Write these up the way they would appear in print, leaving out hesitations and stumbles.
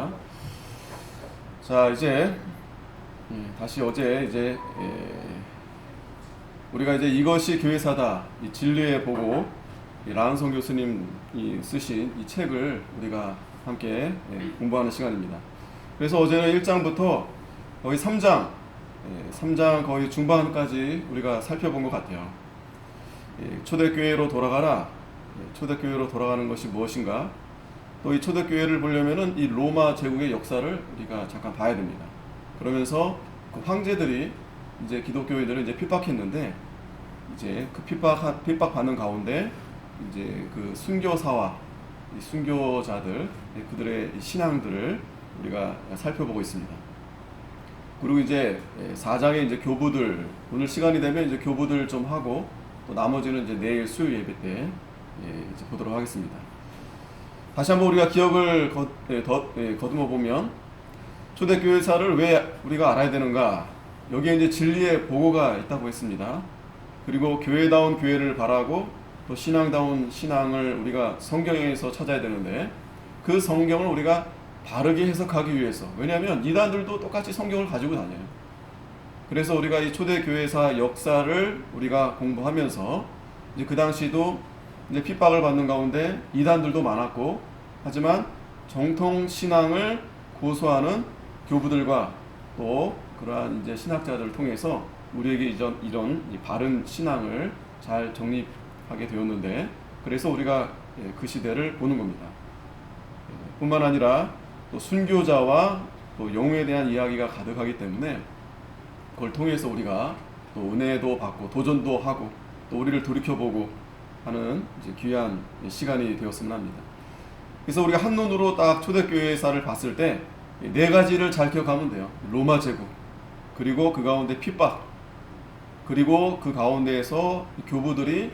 하겠습니다. 자, 이제 다시 어제 우리가 이제 이것이 교회사다, 이 진리의 보고, 라은성 교수님이 쓰신 이 책을 우리가 함께 공부하는 시간입니다. 그래서 어제는 1장부터 거의 3장 거의 중반까지 우리가 살펴본 것 같아요. 초대교회로 돌아가라. 초대교회로 돌아가는 것이 무엇인가? 또 이 초대교회를 보려면은 이 로마 제국의 역사를 우리가 잠깐 봐야 됩니다. 그러면서 그 황제들이 이제 기독교인들을 이제 핍박했는데, 이제 그 핍박받는 가운데 이제 그 순교사와 이 순교자들, 그들의 신앙들을 우리가 살펴보고 있습니다. 그리고 이제 4장에 이제 교부들, 오늘 시간이 되면 이제 교부들 좀 하고, 또 나머지는 이제 내일 수요 예배 때 이제 보도록 하겠습니다. 다시 한번 우리가 기억을 거두어 보면, 초대교회사를 왜 우리가 알아야 되는가? 여기에 이제 진리의 보고가 있다고 했습니다. 그리고 교회다운 교회를 바라고 또 신앙다운 신앙을 우리가 성경에서 찾아야 되는데, 그 성경을 우리가 바르게 해석하기 위해서, 왜냐하면 이단들도 똑같이 성경을 가지고 다녀요. 그래서 우리가 이 초대교회사 역사를 우리가 공부하면서, 이제 그 당시도 이제 핍박을 받는 가운데 이단들도 많았고, 하지만 정통 신앙을 고수하는 교부들과 또 그러한 이제 신학자들을 통해서 우리에게 이런 바른 신앙을 잘 정립하게 되었는데, 그래서 우리가 그 시대를 보는 겁니다. 뿐만 아니라 또 순교자와 또 영웅에 대한 이야기가 가득하기 때문에, 그걸 통해서 우리가 또 은혜도 받고 도전도 하고 또 우리를 돌이켜보고 하는 이제 귀한 시간이 되었으면 합니다. 그래서 우리가 한눈으로 딱 초대교회사를 봤을 때 네 가지를 잘 기억하면 돼요. 로마 제국, 그리고 그 가운데 핍박, 그리고 그 가운데에서 교부들이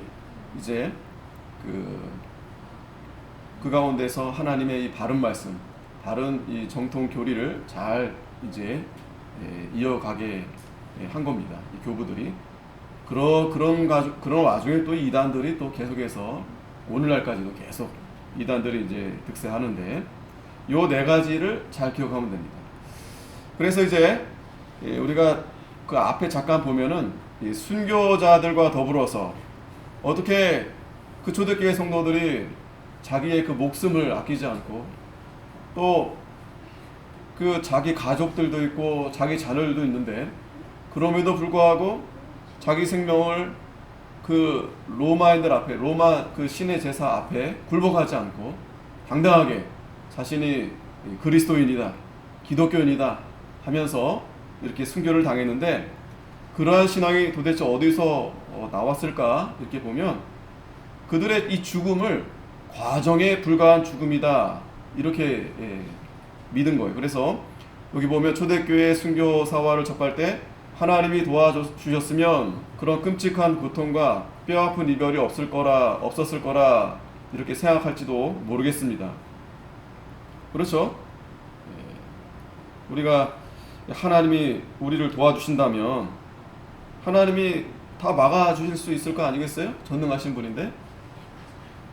이제 그 가운데서 하나님의 이 바른 말씀, 바른 이 정통 교리를 잘 이제 이어가게 한 겁니다. 이 교부들이. 그런 와중에 또 이단들이 또 계속해서 오늘날까지도 계속 이단들이 이제 득세하는데, 요 네 가지를 잘 기억하면 됩니다. 그래서 이제 우리가 그 앞에 잠깐 보면은 이 순교자들과 더불어서 어떻게 그 초대교회 성도들이 자기의 그 목숨을 아끼지 않고, 또 그 자기 가족들도 있고 자기 자녀들도 있는데, 그럼에도 불구하고 자기 생명을 그 로마인들 앞에, 로마 그 신의 제사 앞에 굴복하지 않고 당당하게 자신이 그리스도인이다, 기독교인이다 하면서 이렇게 순교를 당했는데, 그러한 신앙이 도대체 어디서 나왔을까 이렇게 보면, 그들의 이 죽음을 과정에 불과한 죽음이다 이렇게 믿은 거예요. 그래서 여기 보면 초대교회 순교사화를 접할 때 하나님이 도와주셨으면 그런 끔찍한 고통과 뼈아픈 이별이 없었을 거라 이렇게 생각할지도 모르겠습니다. 그렇죠? 우리가 하나님이 우리를 도와주신다면 하나님이 다 막아주실 수 있을 거 아니겠어요? 전능하신 분인데.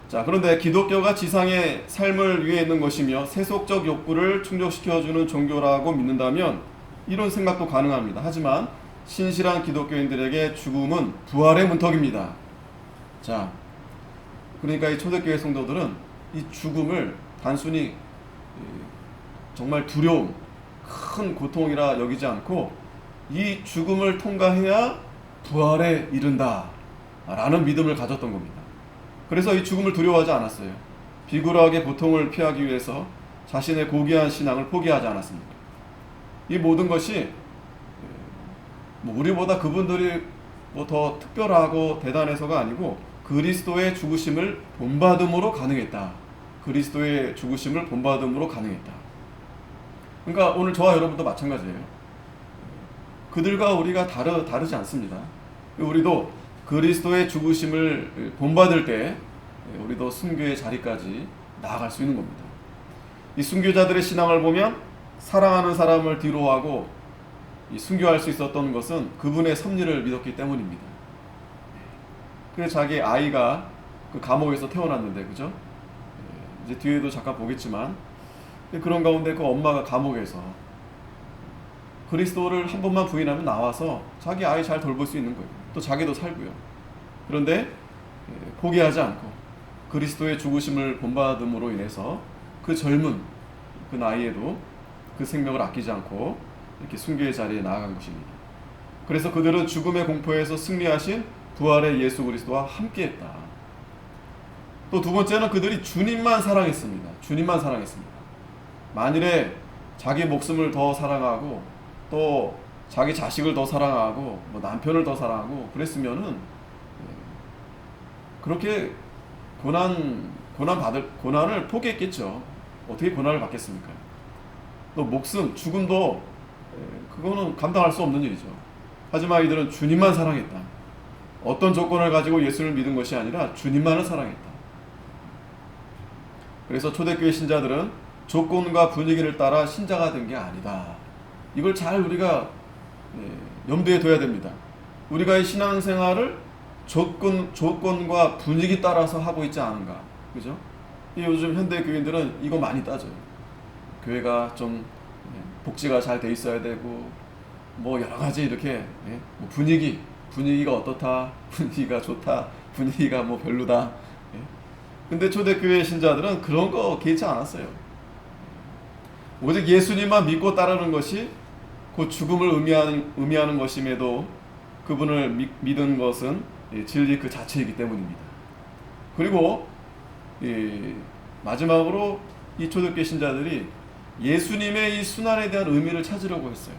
자, 그런데 기독교가 지상의 삶을 위해 있는 것이며 세속적 욕구를 충족시켜주는 종교라고 믿는다면 이런 생각도 가능합니다. 하지만 신실한 기독교인들에게 죽음은 부활의 문턱입니다. 자, 그러니까 이 초대교회 성도들은 이 죽음을 단순히 정말 두려움, 큰 고통이라 여기지 않고, 이 죽음을 통과해야 부활에 이른다 라는 믿음을 가졌던 겁니다. 그래서 이 죽음을 두려워하지 않았어요. 비굴하게 고통을 피하기 위해서 자신의 고귀한 신앙을 포기하지 않았습니다. 이 모든 것이 우리보다 그분들이 더 특별하고 대단해서가 아니고, 그리스도의 죽으심을 본받음으로 가능했다. 그리스도의 죽으심을 본받음으로 가능했다. 그러니까 오늘 저와 여러분도 마찬가지예요. 그들과 우리가 다르지 않습니다. 우리도 그리스도의 죽으심을 본받을 때 우리도 순교의 자리까지 나아갈 수 있는 겁니다. 이 순교자들의 신앙을 보면 사랑하는 사람을 뒤로하고 이 순교할 수 있었던 것은 그분의 섭리를 믿었기 때문입니다. 그래서 자기 아이가 그 감옥에서 태어났는데, 그죠? 이제 뒤에도 잠깐 보겠지만 그런 가운데 그 엄마가 감옥에서 그리스도를 한 번만 부인하면 나와서 자기 아이 잘 돌볼 수 있는 거예요. 또 자기도 살고요. 그런데 포기하지 않고 그리스도의 죽으심을 본받음으로 인해서 그 젊은 그 나이에도 그 생명을 아끼지 않고 이렇게 순교의 자리에 나아간 것입니다. 그래서 그들은 죽음의 공포에서 승리하신 부활의 예수 그리스도와 함께했다. 또 두 번째는 그들이 주님만 사랑했습니다. 주님만 사랑했습니다. 만일에 자기 목숨을 더 사랑하고 또 자기 자식을 더 사랑하고 뭐 남편을 더 사랑하고 그랬으면은 그렇게 고난을 포기했겠죠. 어떻게 고난을 받겠습니까? 또 목숨, 죽음도 그거는 감당할 수 없는 일이죠. 하지만 이들은 주님만 사랑했다. 어떤 조건을 가지고 예수를 믿은 것이 아니라 주님만을 사랑했다. 그래서 초대교회 신자들은 조건과 분위기를 따라 신자가 된 게 아니다. 이걸 잘 우리가 염두에 둬야 됩니다. 우리가 이 신앙생활을 조건과 분위기 따라서 하고 있지 않은가. 그죠? 요즘 현대 교인들은 이거 많이 따져요. 교회가 좀 복지가 잘 돼 있어야 되고 뭐 여러 가지 이렇게 뭐 분위기가 어떻다, 분위기가 좋다, 분위기가 뭐 별로다. 근데 초대교회 신자들은 그런 거 개의치 않았어요. 오직 예수님만 믿고 따르는 것이 그 죽음을 의미하는 것임에도 그분을 믿은 것은 진리 그 자체이기 때문입니다. 그리고 마지막으로 이 초대교회 신자들이 예수님의 이 순환에 대한 의미를 찾으려고 했어요.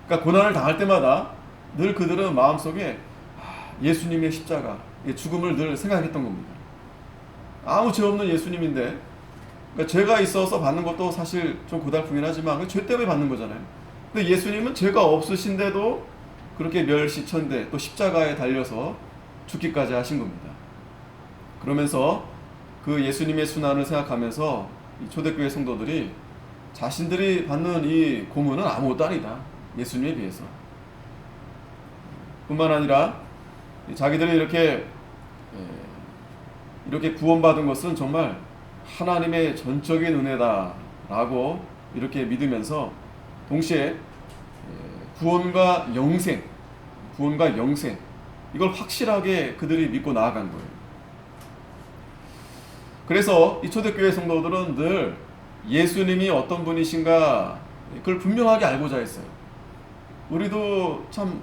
그러니까 고난을 당할 때마다 늘 그들은 마음속에 예수님의 십자가, 죽음을 늘 생각했던 겁니다. 아무 죄 없는 예수님인데, 그러니까 죄가 있어서 받는 것도 사실 좀 고달프긴 하지만 죄 때문에 받는 거잖아요. 근데 예수님은 죄가 없으신데도 그렇게 멸시천대 또 십자가에 달려서 죽기까지 하신 겁니다. 그러면서 그 예수님의 순환을 생각하면서 이 초대교회 성도들이 자신들이 받는 이 고문은 아무것도 아니다. 예수님에 비해서. 뿐만 아니라 자기들이 이렇게 구원받은 것은 정말 하나님의 전적인 은혜다라고 이렇게 믿으면서 동시에 구원과 영생 이걸 확실하게 그들이 믿고 나아간 거예요. 그래서 이 초대교회 성도들은 늘 예수님이 어떤 분이신가 그걸 분명하게 알고자 했어요. 우리도 참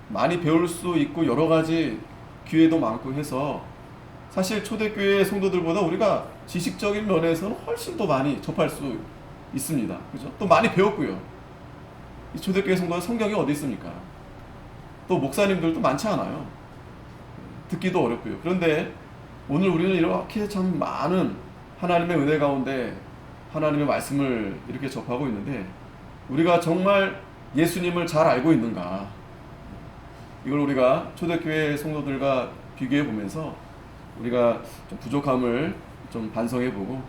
많이 배울 수 있고 여러 가지 기회도 많고 해서 사실 초대교회 성도들보다 우리가 지식적인 면에서는 훨씬 더 많이 접할 수 있습니다. 그죠? 또 많이 배웠고요. 이 초대교회 성도는 성경이 어디 있습니까? 또 목사님들도 많지 않아요. 듣기도 어렵고요. 그런데 오늘 우리는 이렇게 참 많은 하나님의 은혜 가운데 하나님의 말씀을 이렇게 접하고 있는데 우리가 정말 예수님을 잘 알고 있는가? 이걸 우리가 초대교회 성도들과 비교해 보면서 우리가 좀 부족함을 좀 반성해보고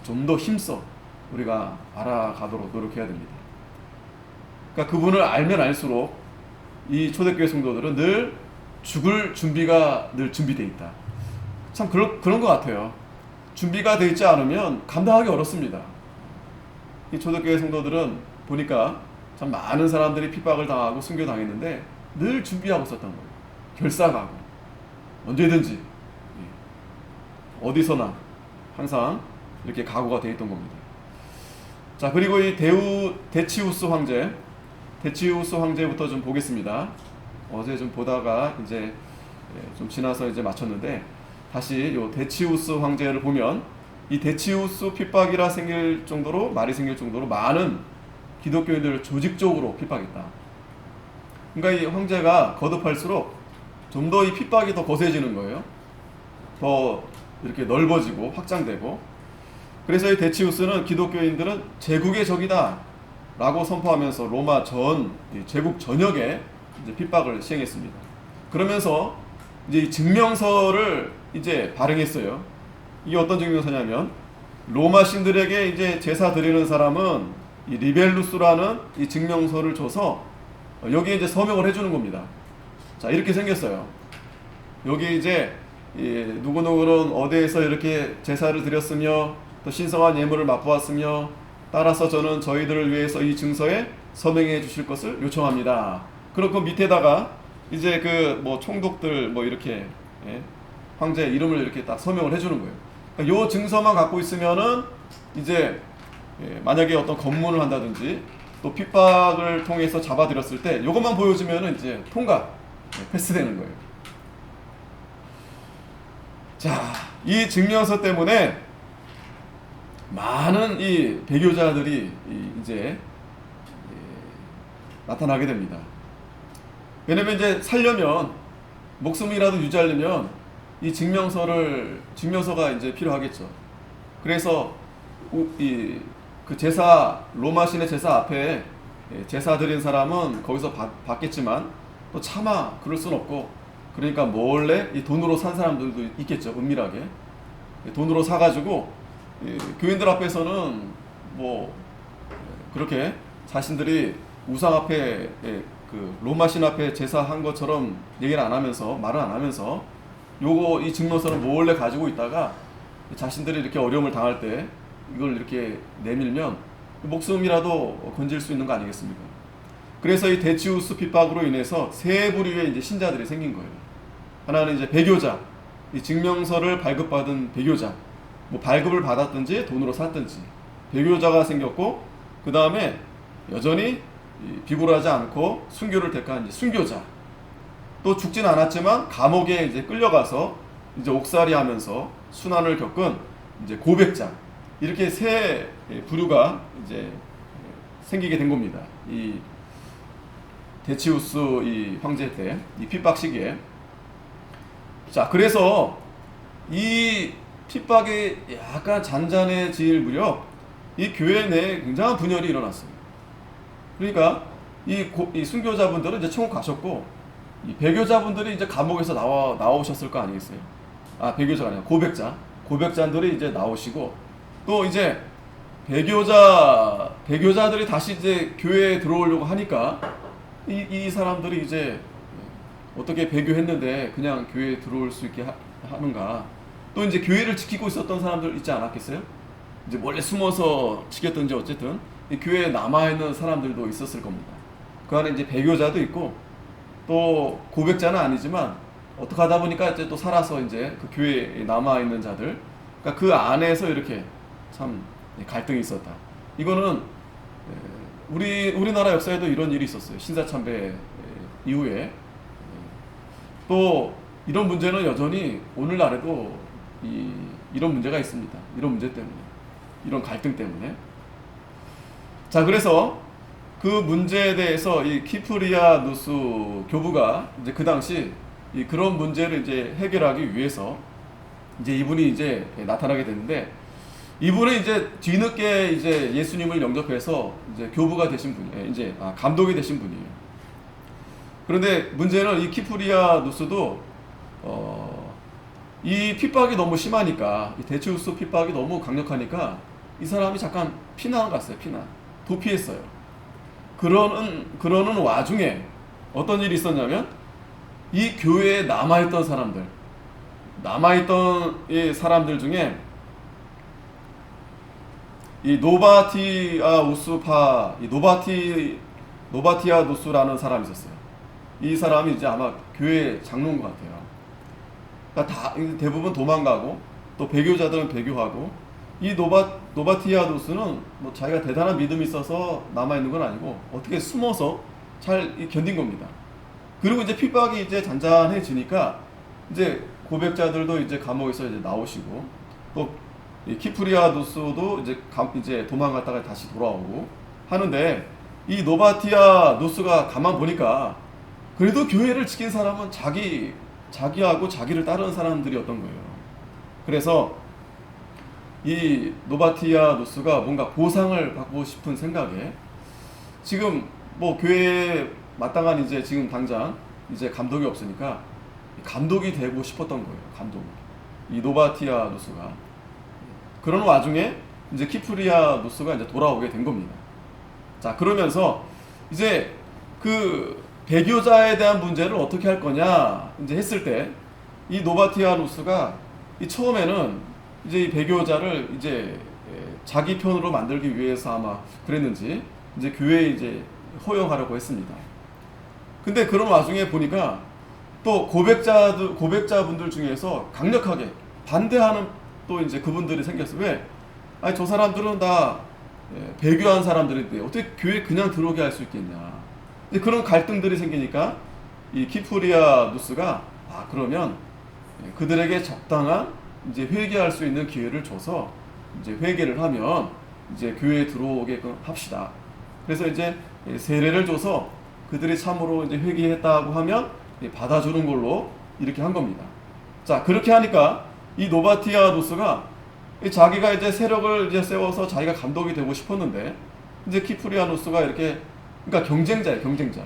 좀 더 힘써 우리가 알아가도록 노력해야 됩니다. 그러니까 그분을 알면 알수록 이 초대교회 성도들은 늘 죽을 준비가 늘 준비되어 있다. 참 그런 것 같아요. 준비가 되어 있지 않으면 감당하기 어렵습니다. 이 초대교회 성도들은 보니까 참 많은 사람들이 핍박을 당하고 순교당했는데 늘 준비하고 있었던 거예요. 결사가고 언제든지 어디서나 항상 이렇게 각오가 되어 있던 겁니다. 자, 그리고 이 데치우스 황제부터 좀 보겠습니다. 어제 좀 보다가 이제 좀 지나서 이제 마쳤는데 다시 요 데치우스 황제를 보면 이 데치우스 핍박이라 말이 생길 정도로 많은 기독교인들을 조직적으로 핍박했다. 그러니까 이 황제가 거듭할수록 좀 더 이 핍박이 더 거세지는 거예요. 더 이렇게 넓어지고 확장되고. 그래서 이 데치우스는 기독교인들은 제국의 적이다 라고 선포하면서 로마 제국 전역에 이제 핍박을 시행했습니다. 그러면서 이제 이 증명서를 이제 발행했어요. 이게 어떤 증명서냐면 로마 신들에게 이제 제사 드리는 사람은 이 리벨루스라는 이 증명서를 줘서 여기에 이제 서명을 해주는 겁니다. 자, 이렇게 생겼어요. 여기 이제 누구누구는 어디에서 이렇게 제사를 드렸으며 또 신성한 예물을 맛보았으며 따라서 저는 저희들을 위해서 이 증서에 서명해 주실 것을 요청합니다. 그리고 그 밑에다가 이제 그 뭐 총독들 뭐 이렇게 황제 이름을 이렇게 딱 서명을 해주는 거예요. 그러니까 요 증서만 갖고 있으면은 이제 만약에 어떤 검문을 한다든지 또 핍박을 통해서 잡아들였을 때 요것만 보여주면은 이제 통과 패스되는 거예요. 자, 이 증명서 때문에 많은 이 배교자들이 이제 나타나게 됩니다. 왜냐면 이제 살려면 목숨이라도 유지하려면 이 증명서가 이제 필요하겠죠. 그래서 그 제사 로마 신의 제사 앞에 제사 드린 사람은 거기서 받겠지만 또 차마 그럴 순 없고 그러니까 몰래 이 돈으로 산 사람들도 있겠죠. 은밀하게 돈으로 사가지고 교인들 앞에서는 뭐 그렇게 자신들이 우상 앞에 그 로마 신 앞에 제사한 것처럼 얘기를 안 하면서 말을 안 하면서 이 증명서를 몰래 가지고 있다가 자신들이 이렇게 어려움을 당할 때 이걸 이렇게 내밀면 목숨이라도 건질 수 있는 거 아니겠습니까? 그래서 이 데치우스 핍박으로 인해서 세 부류의 이제 신자들이 생긴 거예요. 하나는 이제 배교자, 이 증명서를 발급받은 배교자, 뭐 발급을 받았든지 돈으로 샀든지 배교자가 생겼고, 그 다음에 여전히 비굴하지 않고 순교를 택한 순교자, 또 죽진 않았지만 감옥에 이제 끌려가서 이제 옥살이하면서 순환을 겪은 이제 고백자, 이렇게 세 부류가 이제 생기게 된 겁니다. 이 데치우스 이 황제 때 이 핍박 시기에. 자, 그래서 이 핍박이 약간 잔잔해질 무렵 이 교회 내에 굉장한 분열이 일어났어요. 그러니까 이 순교자분들은 이제 천국 가셨고, 이 배교자분들이 이제 감옥에서 나오셨을 거 아니겠어요? 아, 배교자가 아니라 고백자들이 이제 나오시고, 또 이제 배교자들이 다시 이제 교회에 들어오려고 하니까 이 사람들이 이제 어떻게 배교했는데 그냥 교회에 들어올 수 있게 하는가. 또 이제 교회를 지키고 있었던 사람들 있지 않았겠어요? 이제 몰래 숨어서 지켰든지 어쨌든 이 교회에 남아있는 사람들도 있었을 겁니다. 그 안에 이제 배교자도 있고 또 고백자는 아니지만 어떻게 하다 보니까 이제 또 살아서 이제 그 교회에 남아있는 자들, 그러니까 그 안에서 이렇게 참 갈등이 있었다. 이거는 우리나라 역사에도 이런 일이 있었어요. 신사참배 이후에. 또 이런 문제는 여전히 오늘날에도 이런 문제가 있습니다. 이런 문제 때문에, 이런 갈등 때문에. 자, 그래서 그 문제에 대해서 이 키프리아누스 교부가 이제 그 당시 그런 문제를 이제 해결하기 위해서 이제 이분이 이제 나타나게 됐는데, 이분은 이제 뒤늦게 이제 예수님을 영접해서 이제 교부가 되신 분이에요. 이제 감독이 되신 분이에요. 그런데 문제는 이 키프리아누스도 이 핍박이 너무 심하니까, 이 데치우스 핍박이 너무 강력하니까 이 사람이 잠깐 피난 갔어요. 도피했어요. 그러는 와중에 어떤 일이 있었냐면, 이 교회에 남아있던 사람들 중에 이 노바티아누스라는 사람이 있었어요. 이 사람이 이제 아마 교회 장로인 것 같아요. 그러니까 대부분 도망가고 또 배교자들은 배교하고, 이 노바티아누스는 뭐 자기가 대단한 믿음이 있어서 남아있는 건 아니고 어떻게 숨어서 잘 견딘 겁니다. 그리고 이제 핍박이 이제 잔잔해지니까 이제 고백자들도 이제 감옥에서 이제 나오시고, 또 이 키프리아누스도 이제 도망갔다가 다시 돌아오고 하는데, 이 노바티아누스가 가만 보니까 그래도 교회를 지킨 사람은 자기하고 자기를 따르는 사람들이었던 거예요. 그래서 이 노바티아누스가 뭔가 보상을 받고 싶은 생각에, 지금 뭐 교회에 마땅한 이제 지금 당장 이제 감독이 없으니까 감독이 되고 싶었던 거예요. 이 노바티아누스가. 그런 와중에 이제 키프리아누스가 이제 돌아오게 된 겁니다. 자, 그러면서 이제 그 배교자에 대한 문제를 어떻게 할 거냐 이제 했을 때, 이 노바티아누스가 처음에는 이제 이 배교자를 이제 자기 편으로 만들기 위해서 아마 그랬는지 이제 교회에 이제 허용하려고 했습니다. 근데 그런 와중에 보니까 또 고백자분들 중에서 강력하게 반대하는 또 이제 그분들이 생겼어요. 왜? 아니 저 사람들은 다 배교한 사람들인데 어떻게 교회 그냥 들어오게 할 수 있겠냐. 근데 그런 갈등들이 생기니까 이 키프리아누스가 그러면 그들에게 적당한 이제 회개할 수 있는 기회를 줘서 이제 회개를 하면 이제 교회에 들어오게끔 합시다. 그래서 이제 세례를 줘서 그들이 참으로 이제 회개했다고 하면 받아주는 걸로 이렇게 한 겁니다. 자, 그렇게 하니까 이 노바티아누스가 자기가 이제 세력을 이제 세워서 자기가 감독이 되고 싶었는데 이제 키프리아누스가 이렇게 그러니까 경쟁자예요, 경쟁자.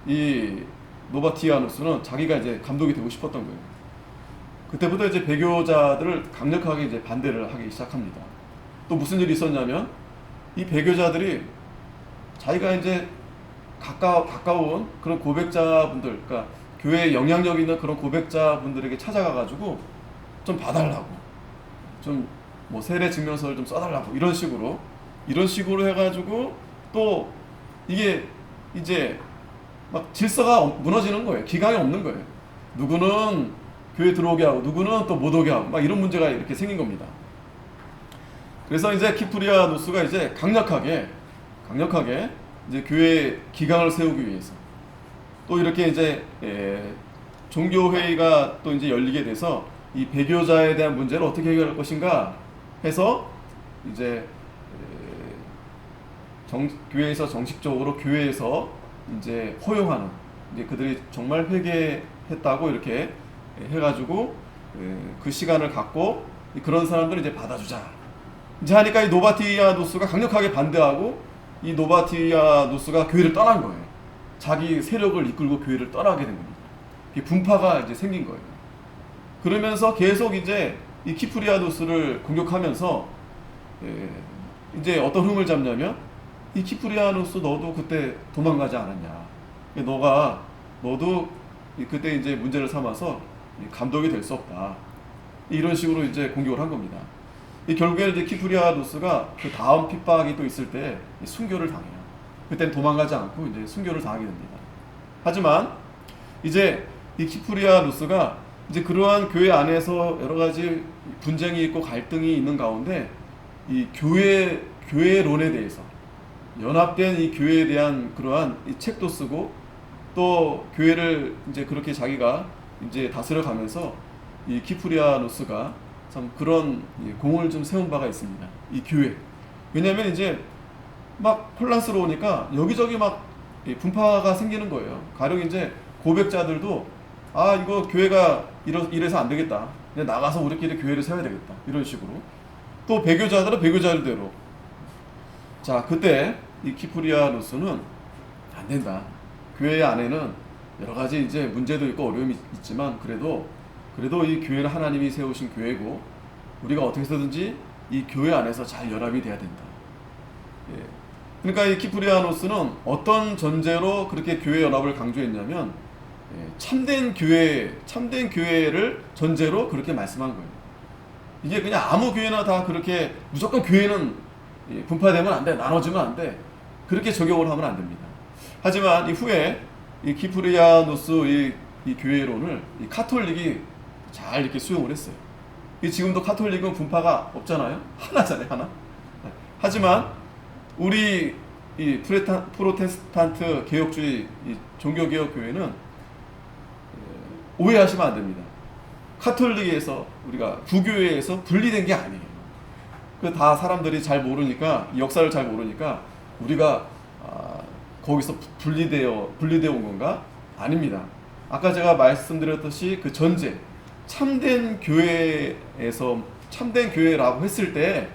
이 노바티아누스는 자기가 이제 감독이 되고 싶었던 거예요. 그때부터 이제 배교자들을 강력하게 이제 반대를 하기 시작합니다. 또 무슨 일이 있었냐면 이 배교자들이 자기가 이제 가까운 그런 고백자분들, 그러니까 교회에 영향력 있는 그런 고백자분들에게 찾아가가지고 좀 봐달라고, 좀 뭐 세례 증명서를 좀 써달라고 이런 식으로 해가지고 또 이게 이제 막 질서가 무너지는 거예요. 기강이 없는 거예요. 누구는 교회 들어오게 하고 누구는 또 못 오게 하고 막 이런 문제가 이렇게 생긴 겁니다. 그래서 이제 키프리아누스가 이제 강력하게 이제 교회 기강을 세우기 위해서 또 이렇게 이제 종교회의가 또 이제 열리게 돼서 이 배교자에 대한 문제를 어떻게 해결할 것인가 해서 이제 교회에서 정식적으로 교회에서 이제 허용하는, 이제 그들이 정말 회개했다고 이렇게 해가지고 그 시간을 갖고 그런 사람들을 이제 받아주자. 이제 하니까 이 노바티아누스가 강력하게 반대하고 이 노바티아누스가 교회를 떠난 거예요. 자기 세력을 이끌고 교회를 떠나게 된 겁니다. 분파가 이제 생긴 거예요. 그러면서 계속 이제 이 키프리아누스를 공격하면서 이제 어떤 흐름을 잡냐면 이 키프리아누스 너도 그때 도망가지 않았냐. 너도 그때 이제 문제를 삼아서 감독이 될 수 없다. 이런 식으로 이제 공격을 한 겁니다. 결국에는 이제 키프리아누스가 그 다음 핍박이 또 있을 때 순교를 당해요. 그때는 도망가지 않고 이제 순교를 당하게 됩니다. 하지만 이제 이 키프리아누스가 이제 그러한 교회 안에서 여러 가지 분쟁이 있고 갈등이 있는 가운데 이 교회론에 대해서 연합된 이 교회에 대한 그러한 이 책도 쓰고 또 교회를 이제 그렇게 자기가 이제 다스려 가면서 이 키프리아누스가 참 그런 공을 좀 세운 바가 있습니다. 이 교회. 왜냐하면 이제 막 혼란스러우니까 여기저기 막 분파가 생기는 거예요. 가령 이제 고백자들도 이거 교회가 이래서 안 되겠다. 그냥 나가서 우리끼리 교회를 세워야 되겠다. 이런 식으로. 또 배교자들은 배교자들대로. 자, 그때 이 키프리아누스는 안 된다. 교회 안에는 여러 가지 이제 문제도 있고 어려움이 있지만 그래도 이 교회는 하나님이 세우신 교회고 우리가 어떻게 해서든지 이 교회 안에서 잘 연합이 돼야 된다. 그러니까 이 키프리아누스는 어떤 전제로 그렇게 교회 연합을 강조했냐면 참된 교회를 전제로 그렇게 말씀한 거예요. 이게 그냥 아무 교회나 다 그렇게 무조건 교회는 분파되면 안 돼, 나눠지면 안 돼, 그렇게 적용을 하면 안 됩니다. 하지만 이 후에 이 키프리아누스 이 교회론을 이 카톨릭이 잘 이렇게 수용을 했어요. 지금도 카톨릭은 분파가 없잖아요. 하나잖아요, 하나. 하지만 우리 이 프로테스탄트 개혁주의 이 종교개혁 교회는 오해하시면 안 됩니다. 카톨릭에서 우리가 구교회에서 분리된 게 아니에요. 그 다 사람들이 잘 모르니까, 역사를 잘 모르니까 우리가 거기서 분리되어 온 건가? 아닙니다. 아까 제가 말씀드렸듯이 그 전제, 참된 교회라고 했을 때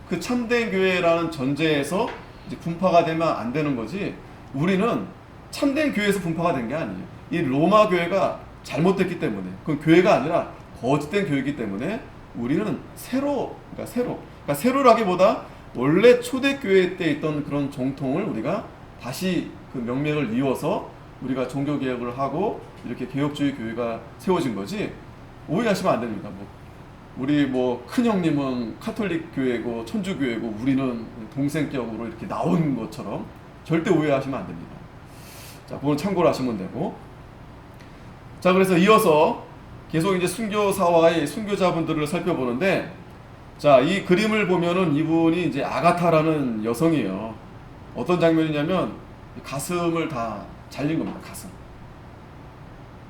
그 참된 교회라는 전제에서 이제 분파가 되면 안 되는 거지, 우리는 참된 교회에서 분파가 된 게 아니에요. 이 로마 교회가 잘못됐기 때문에, 그건 교회가 아니라 거짓된 교회이기 때문에 우리는 그러니까 새로라기보다 원래 초대교회 때 있던 그런 정통을 우리가 다시 그 명맥을 이어서 우리가 종교개혁을 하고 이렇게 개혁주의 교회가 세워진 거지, 오해하시면 안 됩니다. 우리 뭐 큰형님은 카톨릭 교회고 천주교회고 우리는 동생격으로 이렇게 나온 것처럼 절대 오해하시면 안 됩니다. 자, 그건 참고로 하시면 되고. 자, 그래서 이어서 계속 이제 순교사와의 순교자분들을 살펴보는데, 자, 이 그림을 보면은 이분이 이제 아가타라는 여성이에요. 어떤 장면이냐면 가슴을 다 잘린 겁니다. 가슴.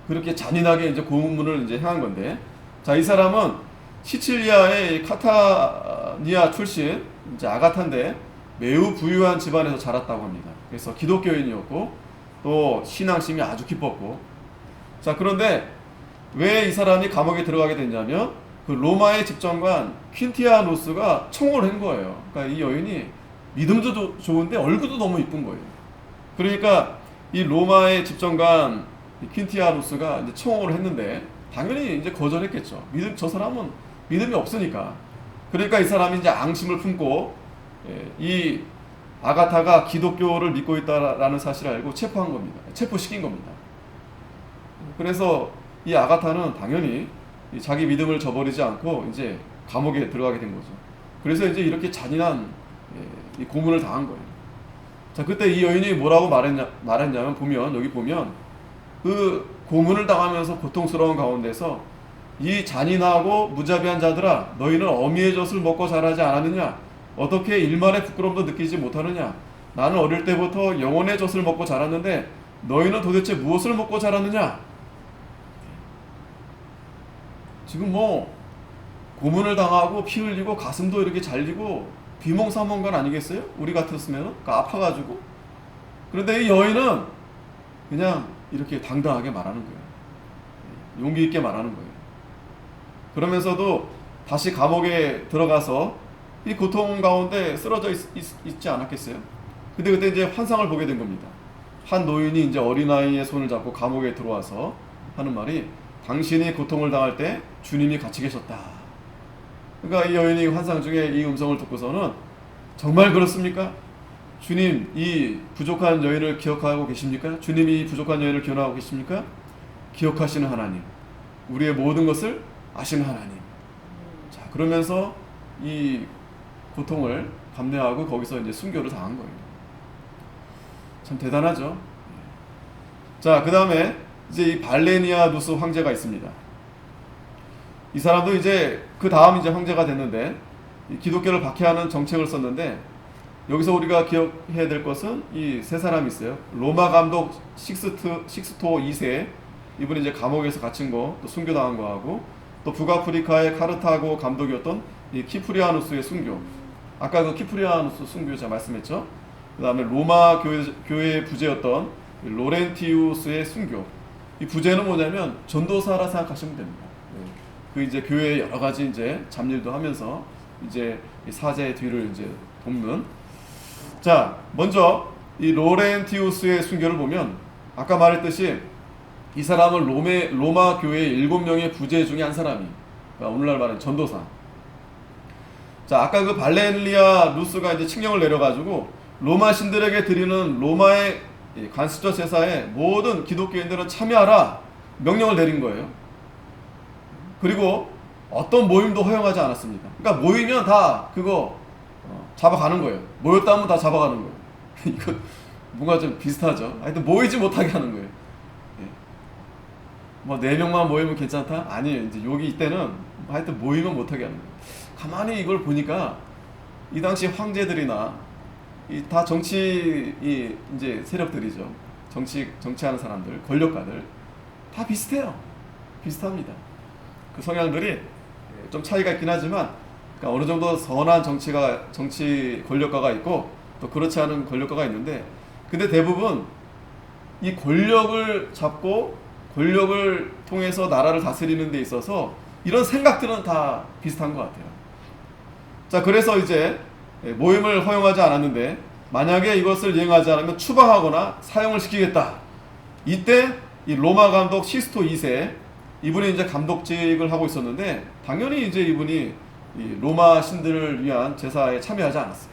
그렇게 잔인하게 이제 고문을 이제 향한 건데, 자, 이 사람은 시칠리아의 카타니아 출신 이제 아가타인데 매우 부유한 집안에서 자랐다고 합니다. 그래서 기독교인이었고 또 신앙심이 아주 깊었고. 자, 그런데 왜 이 사람이 감옥에 들어가게 됐냐면 그 로마의 집정관 퀸티아누스가 청혼을 한 거예요. 그러니까 이 여인이 믿음도 좋은데 얼굴도 너무 이쁜 거예요. 그러니까 이 로마의 집정관 퀸티아누스가 이제 청혼을 했는데 당연히 이제 거절했겠죠. 저 사람은 믿음이 없으니까. 그러니까 이 사람이 이제 앙심을 품고 이 아가타가 기독교를 믿고 있다라는 사실을 알고 체포한 겁니다. 체포시킨 겁니다. 그래서 이 아가타는 당연히 자기 믿음을 저버리지 않고 이제 감옥에 들어가게 된 거죠. 그래서 이제 이렇게 잔인한 이 고문을 당한 거예요. 자, 그때 이 여인이 뭐라고 말했냐면 보면 여기 보면 그 고문을 당하면서 고통스러운 가운데서 이 잔인하고 무자비한 자들아, 너희는 어미의 젖을 먹고 자라지 않았느냐? 어떻게 일말의 부끄러움도 느끼지 못하느냐? 나는 어릴 때부터 영혼의 젖을 먹고 자랐는데 너희는 도대체 무엇을 먹고 자랐느냐? 지금 뭐 고문을 당하고 피 흘리고 가슴도 이렇게 잘리고 비몽사몽간 아니겠어요? 우리 같았으면 그러니까 아파가지고. 그런데 이 여인은 그냥 이렇게 당당하게 말하는 거예요. 용기 있게 말하는 거예요. 그러면서도 다시 감옥에 들어가서 이 고통 가운데 쓰러져 있지 않았겠어요? 근데 그때 이제 환상을 보게 된 겁니다. 한 노인이 이제 어린아이의 손을 잡고 감옥에 들어와서 하는 말이, 당신이 고통을 당할 때 주님이 같이 계셨다. 그러니까 이 여인이 환상 중에 이 음성을 듣고서는 정말 그렇습니까? 주님, 이 부족한 여인을 기억하고 계십니까? 주님이 이 부족한 여인을 기억하고 계십니까? 기억하시는 하나님, 우리의 모든 것을 아시는 하나님. 자, 그러면서 이 고통을 감내하고 거기서 이제 순교를 당한 거예요. 참 대단하죠. 자, 그 다음에 이제 이 발레니아누스 황제가 있습니다. 이 사람도 이제 그 다음 이제 황제가 됐는데 기독교를 박해하는 정책을 썼는데, 여기서 우리가 기억해야 될 것은 이 세 사람이 있어요. 로마 감독 식스토 2세, 이분이 이제 감옥에서 갇힌 거, 또 순교당한 거하고, 또 북아프리카의 카르타고 감독이었던 이 키프리아누스의 순교. 아까 그 키프리아누스 순교 제가 말씀했죠. 그 다음에 로마 교회 부제였던 로렌티우스의 순교. 이 부제는 뭐냐면 전도사라 생각하시면 됩니다. 그 이제 교회의 여러 가지 이제 잡일도 하면서 이제 사제의 뒤를 이제 돕는. 자, 먼저 이 로렌티우스의 순교를 보면 아까 말했듯이 이 사람은 로마 교회의 7명의 부제 중에 한 사람이, 그러니까 오늘날 말하는 전도사. 자, 아까 그 발레리아 누스가 이제 칙령을 내려가지고 로마 신들에게 드리는 로마의 관습적 제사에 모든 기독교인들은 참여하라 명령을 내린 거예요. 그리고 어떤 모임도 허용하지 않았습니다. 그러니까 모이면 다 그거 잡아가는 거예요. 모였다면 다 잡아가는 거예요. 이거 뭔가 좀 비슷하죠. 하여튼 모이지 못하게 하는 거예요. 뭐 4명만 모이면 괜찮다? 아니에요. 이제 여기 이때는 하여튼 모이면 못하게 하는 거예요. 가만히 이걸 보니까 이 당시 황제들이나 다 정치 이제 세력들이죠. 정치하는 사람들, 권력가들 다 비슷해요. 비슷합니다. 그 성향들이 좀 차이가 있긴 하지만, 그러니까 어느 정도 선한 정치 권력가가 있고 또 그렇지 않은 권력가가 있는데, 근데 대부분 이 권력을 잡고 권력을 통해서 나라를 다스리는 데 있어서 이런 생각들은 다 비슷한 것 같아요. 자, 그래서 이제 모임을 허용하지 않았는데 만약에 이것을 이행하지 않으면 추방하거나 사형을 시키겠다. 이때 이 로마 감독 시스토 2세, 이분이 이제 감독직을 하고 있었는데 당연히 이제 이분이 이 로마 신들을 위한 제사에 참여하지 않았어요.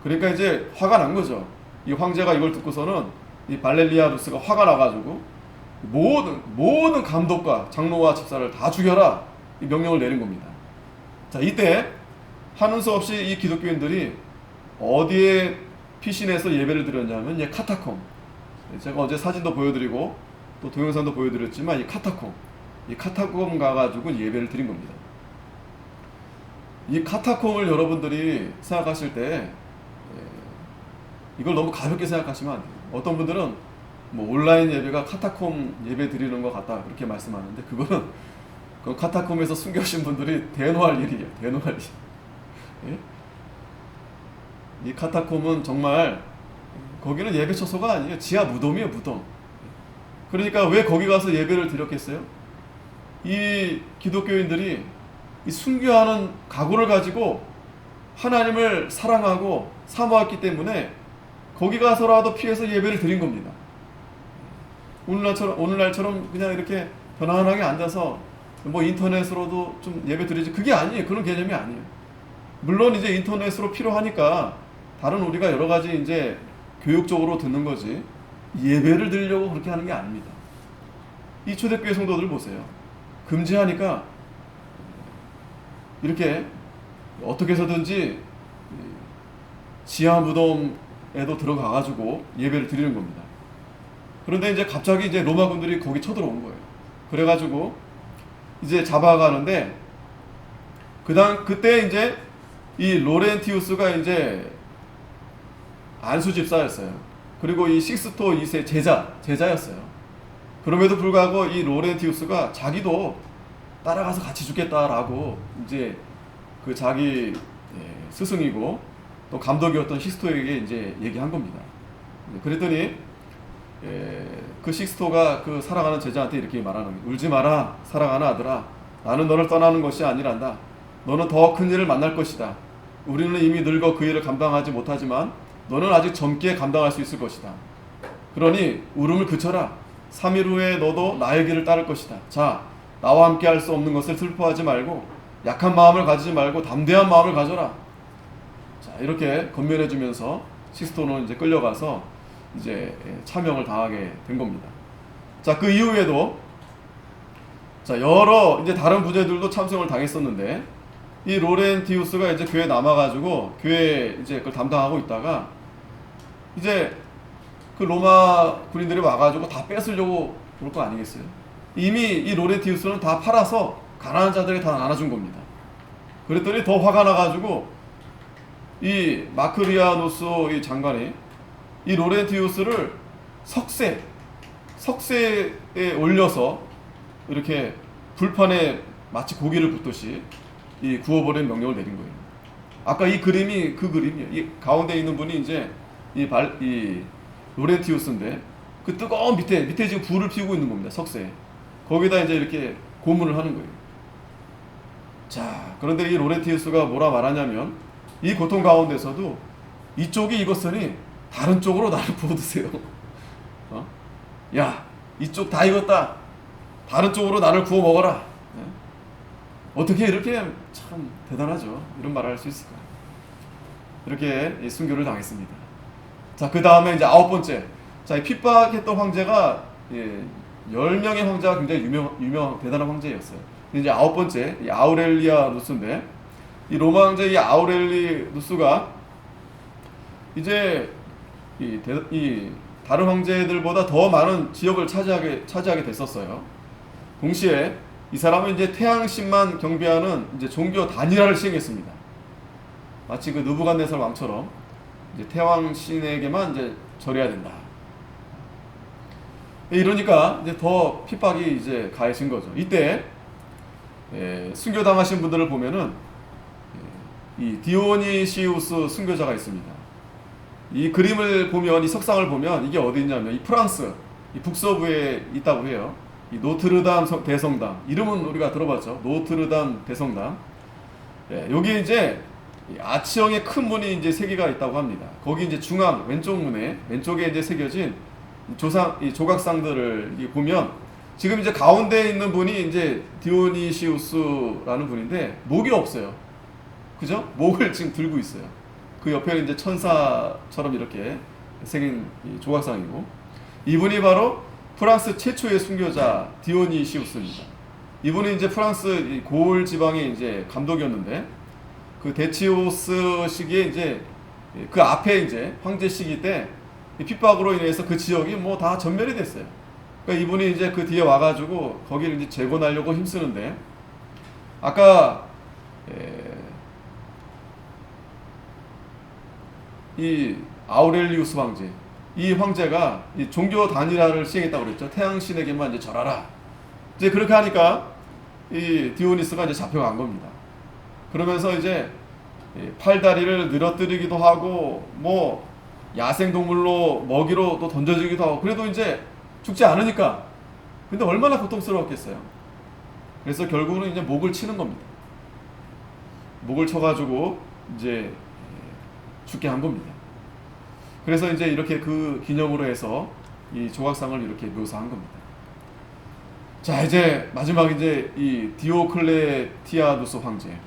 그러니까 이제 화가 난 거죠. 이 황제가 이걸 듣고서는 이 발렐리아누스가 화가 나가지고 모든 감독과 장로와 집사를 다 죽여라, 이 명령을 내린 겁니다. 자, 이때 하는 수 없이 이 기독교인들이 어디에 피신해서 예배를 드렸냐면 카타콤. 제가 어제 사진도 보여드리고 또 동영상도 보여드렸지만 이 카타콤 가가지고 예배를 드린 겁니다. 이 카타콤을 여러분들이 생각하실 때 이걸 너무 가볍게 생각하시면 안 돼요. 어떤 분들은 뭐 온라인 예배가 카타콤 예배 드리는 것 같다 그렇게 말씀하는데 그거는 그 카타콤에서 숨겨진 분들이 대노할 일이에요. 대노할 일. 예? 이 카타콤은 정말 거기는 예배 처소가 아니에요. 지하 무덤이에요. 무덤. 그러니까 왜 거기 가서 예배를 드렸겠어요? 이 기독교인들이 이 순교하는 각오를 가지고 하나님을 사랑하고 사모했기 때문에 거기 가서라도 피해서 예배를 드린 겁니다. 오늘날처럼 그냥 이렇게 편안하게 앉아서 뭐 인터넷으로도 좀 예배 드리지 그게 아니에요. 그런 개념이 아니에요. 물론 이제 인터넷으로 필요하니까 다른 우리가 여러 가지 이제 교육적으로 듣는 거지 예배를 드리려고 그렇게 하는 게 아닙니다. 이 초대교회 성도들 보세요. 금지하니까 이렇게 어떻게 해서든지 지하 무덤에도 들어가가지고 예배를 드리는 겁니다. 그런데 이제 갑자기 이제 로마군들이 거기 쳐들어온 거예요. 그래가지고 이제 잡아가는데 그때 이제 이 로렌티우스가 이제 안수 집사였어요. 그리고 이 식스토 2세 제자였어요. 그럼에도 불구하고 이 로렌티우스가 자기도 따라가서 같이 죽겠다라고 이제 그 자기 스승이고 또 감독이었던 식스토에게 이제 얘기한 겁니다. 그랬더니 그 식스토가 그 사랑하는 제자한테 이렇게 말하는 거예요. 울지 마라 사랑하는 아들아. 나는 너를 떠나는 것이 아니란다. 너는 더 큰 일을 만날 것이다. 우리는 이미 늙어 그 일을 감당하지 못하지만 너는 아직 젊게 감당할 수 있을 것이다. 그러니 울음을 그쳐라. 3일 후에 너도 나의 길을 따를 것이다. 자, 나와 함께 할 수 없는 것을 슬퍼하지 말고 약한 마음을 가지지 말고 담대한 마음을 가져라. 자, 이렇게 건면해주면서 식스토는 이제 끌려가서 이제 차명을 당하게 된 겁니다. 자, 그 이후에도 자, 여러 이제 다른 부제들도 참성을 당했었는데 이 로렌티우스가 이제 교회에 남아가지고 교회 이제 그걸 담당하고 있다가 이제 그 로마 군인들이 와가지고 다 뺏으려고 올 거 아니겠어요? 이미 이 로렌티우스는 다 팔아서 가난한 자들에게 다 나눠준 겁니다. 그랬더니 더 화가 나가지고 이 마크리아노스 이 장관이 이 로렌티우스를 석쇠에 올려서 이렇게 불판에 마치 고기를 굽듯이 이 구워버리는 명령을 내린 거예요. 아까 이 그림이 그 그림이에요. 이 가운데 있는 분이 이제 이 로렌티우스인데 그 뜨거운 밑에 지금 불을 피우고 있는 겁니다. 석쇠에. 거기다 이제 이렇게 고문을 하는 거예요. 자, 그런데 이 로렌티우스가 뭐라 말하냐면 이 고통 가운데서도 이쪽이 익었으니 다른 쪽으로 나를 부어드세요. 야, 이쪽 다 익었다. 다른 쪽으로 나를 구워 먹어라. 어떻게 이렇게 참 대단하죠. 이런 말을 할 수 있을까. 이렇게 순교를 당했습니다. 자, 그 다음에 이제 9번째. 자, 이 핍박했던 황제가 10명의 황제가 굉장히 유명 대단한 황제였어요. 이제 9번째 이 아우렐리아누스인데 이 로마 황제 이 아우렐리누스가 이제 이 다른 황제들보다 더 많은 지역을 차지하게 됐었어요. 동시에 이 사람은 이제 태양신만 경배하는 이제 종교 단일화를 시행했습니다. 마치 그 느부갓네살 왕처럼 이제 태양신에게만 이제 절해야 된다. 이러니까 이제 더 핍박이 이제 가해진 거죠. 이때 순교당하신 분들을 보면은 이 디오니시우스 순교자가 있습니다. 이 그림을 보면 이 석상을 보면 이게 어디 있냐면 이 프랑스 이 북서부에 있다고 해요. 이 노트르담 대성당 이름은 우리가 들어봤죠. 노트르담 대성당. 여기 이제 아치형의 큰 문이 이제 세 개가 있다고 합니다. 거기 이제 중앙 왼쪽 문에 왼쪽에 이제 새겨진 이 조각상들을 보면 지금 이제 가운데 있는 분이 이제 디오니시우스라는 분인데 목이 없어요. 그죠? 목을 지금 들고 있어요. 그 옆에는 이제 천사처럼 이렇게 새긴 이 조각상이고 이분이 바로 프랑스 최초의 순교자 디오니시우스입니다. 이분이 이제 프랑스 이 고을 지방의 이제 감독이었는데, 그 데치오스 시기에 이제 그 앞에 이제 황제 시기 때 이 핍박으로 인해서 그 지역이 뭐 다 전멸이 됐어요. 그러니까 이분이 이제 그 뒤에 와가지고 거기를 이제 재건하려고 힘쓰는데, 아까 이 아우렐리우스 황제, 이 황제가 이 종교 단일화를 시행했다고 그랬죠. 태양신에게만 이제 절하라. 이제 그렇게 하니까 이 디오니스가 이제 잡혀간 겁니다. 그러면서 이제 팔다리를 늘어뜨리기도 하고, 뭐 야생동물로 먹이로 또 던져지기도 하고, 그래도 이제 죽지 않으니까. 근데 얼마나 고통스러웠겠어요. 그래서 결국은 이제 목을 치는 겁니다. 목을 쳐가지고 이제 죽게 한 겁니다. 그래서 이제 이렇게 그 기념으로 해서 이 조각상을 이렇게 묘사한 겁니다. 자, 이제 마지막 이제 이 디오클레티아누스 황제,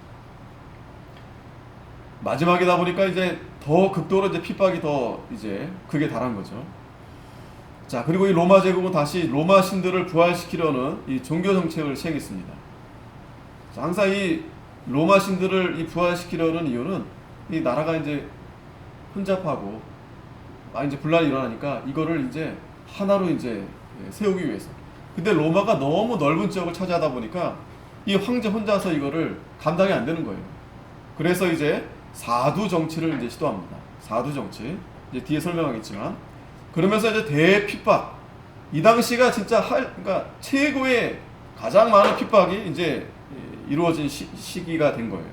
마지막이다 보니까 이제 더 극도로 이제 핍박이 더 이제 극에 달한 거죠. 자, 그리고 이 로마 제국은 다시 로마 신들을 부활시키려는 이 종교 정책을 시행했습니다. 자, 항상 이 로마 신들을 이 부활시키려는 이유는 이 나라가 이제 혼잡하고 이제 분란이 일어나니까 이거를 이제 하나로 이제 세우기 위해서. 근데 로마가 너무 넓은 지역을 차지하다 보니까 이 황제 혼자서 이거를 감당이 안 되는 거예요. 그래서 이제 사두 정치를 이제 시도합니다. 사두 정치. 이제 뒤에 설명하겠지만, 그러면서 이제 대핍박. 이 당시가 진짜 그러니까 최고의 가장 많은 핍박이 이제 이루어진 시기가 된 거예요.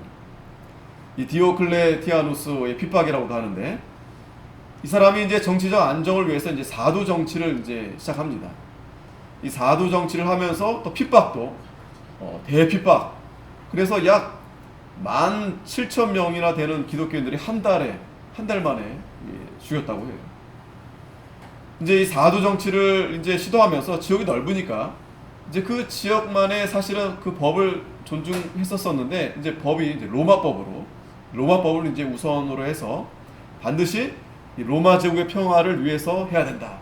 이 디오클레티아누스의 핍박이라고도 하는데, 이 사람이 이제 정치적 안정을 위해서 이제 사두 정치를 이제 시작합니다. 이 사두 정치를 하면서 또 핍박도 대핍박. 그래서 약 17,000명이나 되는 기독교인들이 한 달 만에 죽였다고 해요. 이제 이 사두 정치를 이제 시도하면서 지역이 넓으니까 이제 그 지역만의 사실은 그 법을 존중했었었는데, 이제 법이 이제 로마법을 이제 우선으로 해서 반드시 이 로마 제국의 평화를 위해서 해야 된다.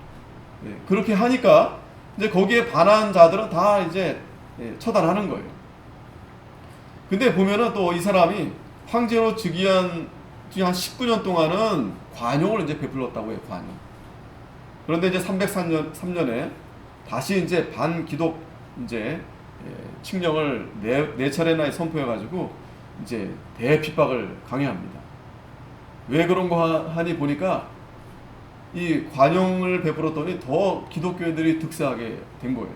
그렇게 하니까 이제 거기에 반한 자들은 다 이제 처단하는 거예요. 근데 보면은 또 이 사람이 황제로 즉위한 19년 동안은 관용을 이제 베풀었다고 해요, 관용. 그런데 이제 303년에 다시 이제 반기독 이제 칙령을 네 차례나 선포해가지고 이제 대핍박을 강행합니다. 왜 그런 거 하니 보니까 이 관용을 베풀었더니 더 기독교인들이 득세하게 된 거예요.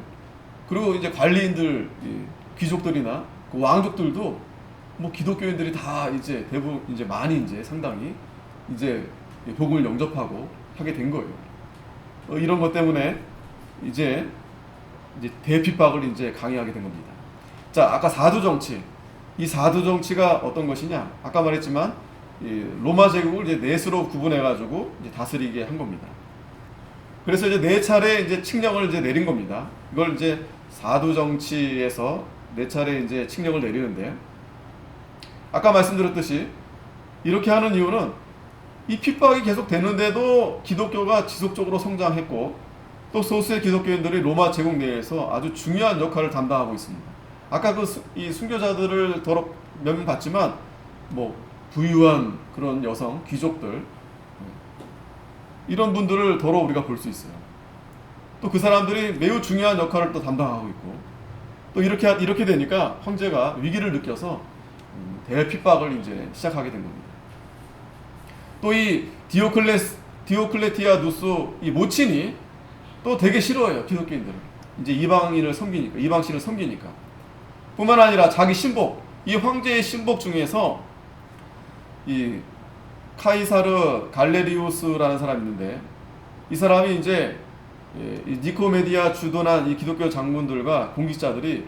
그리고 이제 관리인들, 귀족들이나 그 왕족들도 뭐 기독교인들이 다 이제 대부분 이제 많이 이제 상당히 이제 복음을 영접하고 하게 된 거예요. 이런 것 때문에 이제 대핍박을 이제 강행하게 된 겁니다. 자, 아까 사두 정치, 이 사두 정치가 어떤 것이냐? 아까 말했지만 이 로마 제국을 이제 넷으로 구분해가지고 이제 다스리게 한 겁니다. 그래서 이제 네 차례 이제 칙령을 이제 내린 겁니다. 이걸 이제 사두 정치에서 네 차례 이제 칙령을 내리는데, 아까 말씀드렸듯이 이렇게 하는 이유는 이 핍박이 계속 되는데도 기독교가 지속적으로 성장했고, 또 소수의 기독교인들이 로마 제국 내에서 아주 중요한 역할을 담당하고 있습니다. 아까 이 순교자들을 더러 몇 명 봤지만 뭐 부유한 그런 여성, 귀족들, 이런 분들을 더러 우리가 볼 수 있어요. 또 그 사람들이 매우 중요한 역할을 또 담당하고 있고, 또 이렇게 되니까 황제가 위기를 느껴서 대핍박을 이제 시작하게 된 겁니다. 또 이 디오클레티아누스 이 모친이 또 되게 싫어해요, 기독교인들을. 이제 이방신을 섬기니까. 뿐만 아니라 자기 신복, 이 황제의 신복 중에서 이 카이사르 갈레리우스라는 사람이 있는데, 이 사람이 이제 니코메디아 주도난 이 기독교 장군들과 공직자들이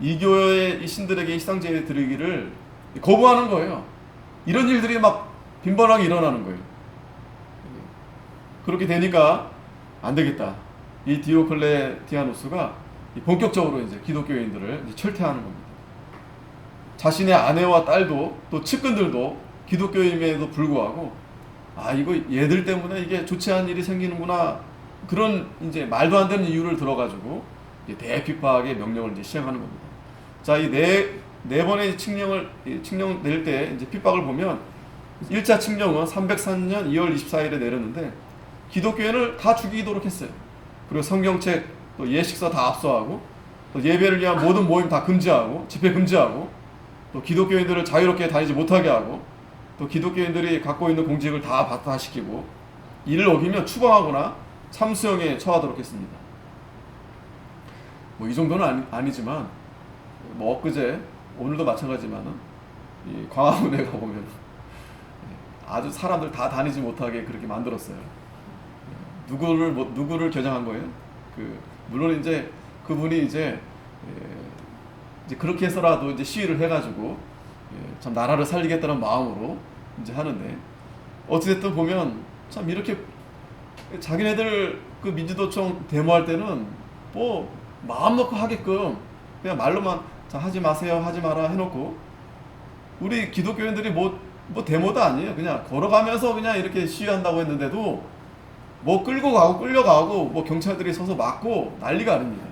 이교의 이 신들에게 희상제를 드리기를 거부하는 거예요. 이런 일들이 막 빈번하게 일어나는 거예요. 그렇게 되니까 안 되겠다. 이 디오클레티아누스가 본격적으로 이제 기독교인들을 이제 철퇴하는 겁니다. 자신의 아내와 딸도 또 측근들도 기독교임에도 불구하고 이거 얘들 때문에 이게 좋지 않은 일이 생기는구나, 그런 이제 말도 안 되는 이유를 들어가지고 대핍박의 명령을 이제 시행하는 겁니다. 자, 이 네 번의 칙령 낼 때 이제 핍박을 보면 1차 칙령은 304년 2월 24일에 내렸는데 기독교인을 다 죽이도록 했어요. 그리고 성경책 또 예식서 다 압수하고 또 예배를 위한 모든 모임 다 금지하고 집회 금지하고 또 기독교인들을 자유롭게 다니지 못하게 하고 또 기독교인들이 갖고 있는 공직을 다 박탈시키고 이를 어기면 추방하거나 참수형에 처하도록 했습니다. 뭐 이 정도는 아니지만 뭐 엊그제 오늘도 마찬가지지만은 이 광화문에 가보면 아주 사람들 다 다니지 못하게 그렇게 만들었어요. 누구를 겨냥한 거예요? 물론 이제 그분이 이제 그렇게 해서라도 이제 시위를 해가지고 참 나라를 살리겠다는 마음으로 이제 하는데 어찌됐든 보면 참 이렇게 자기네들 그 민주노총 데모할 때는 뭐 마음 놓고 하게끔 그냥 말로만 자 하지 마세요 하지 마라 해놓고 우리 기독교인들이 뭐 데모도 아니에요. 그냥 걸어가면서 그냥 이렇게 시위한다고 했는데도 뭐 끌고 가고 끌려가고 뭐 경찰들이 서서 막고 난리가 아닙니다.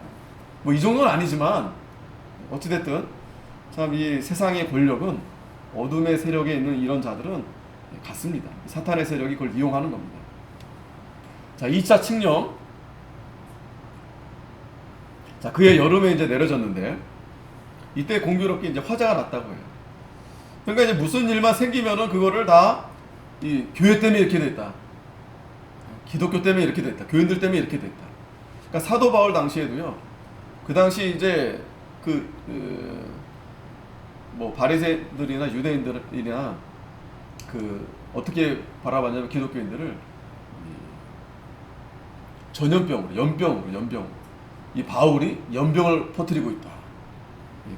뭐 이 정도는 아니지만 어찌됐든 참 이 세상의 권력은 어둠의 세력에 있는 이런 자들은 같습니다. 사탄의 세력이 그걸 이용하는 겁니다. 자, 2차 칙령. 자, 그해 여름에 이제 내려졌는데 이때 공교롭게 이제 화재가 났다고 해요. 그러니까 이제 무슨 일만 생기면은 그거를 다 이 교회 때문에 이렇게 됐다. 기독교 때문에 이렇게 됐다. 교인들 때문에 이렇게 됐다. 그러니까 사도 바울 당시에도요. 그 당시 이제 뭐 바리새인들이나 유대인들이나 어떻게 바라봤냐면 기독교인들을 연병으로 이 바울이 연병을 퍼뜨리고 있다.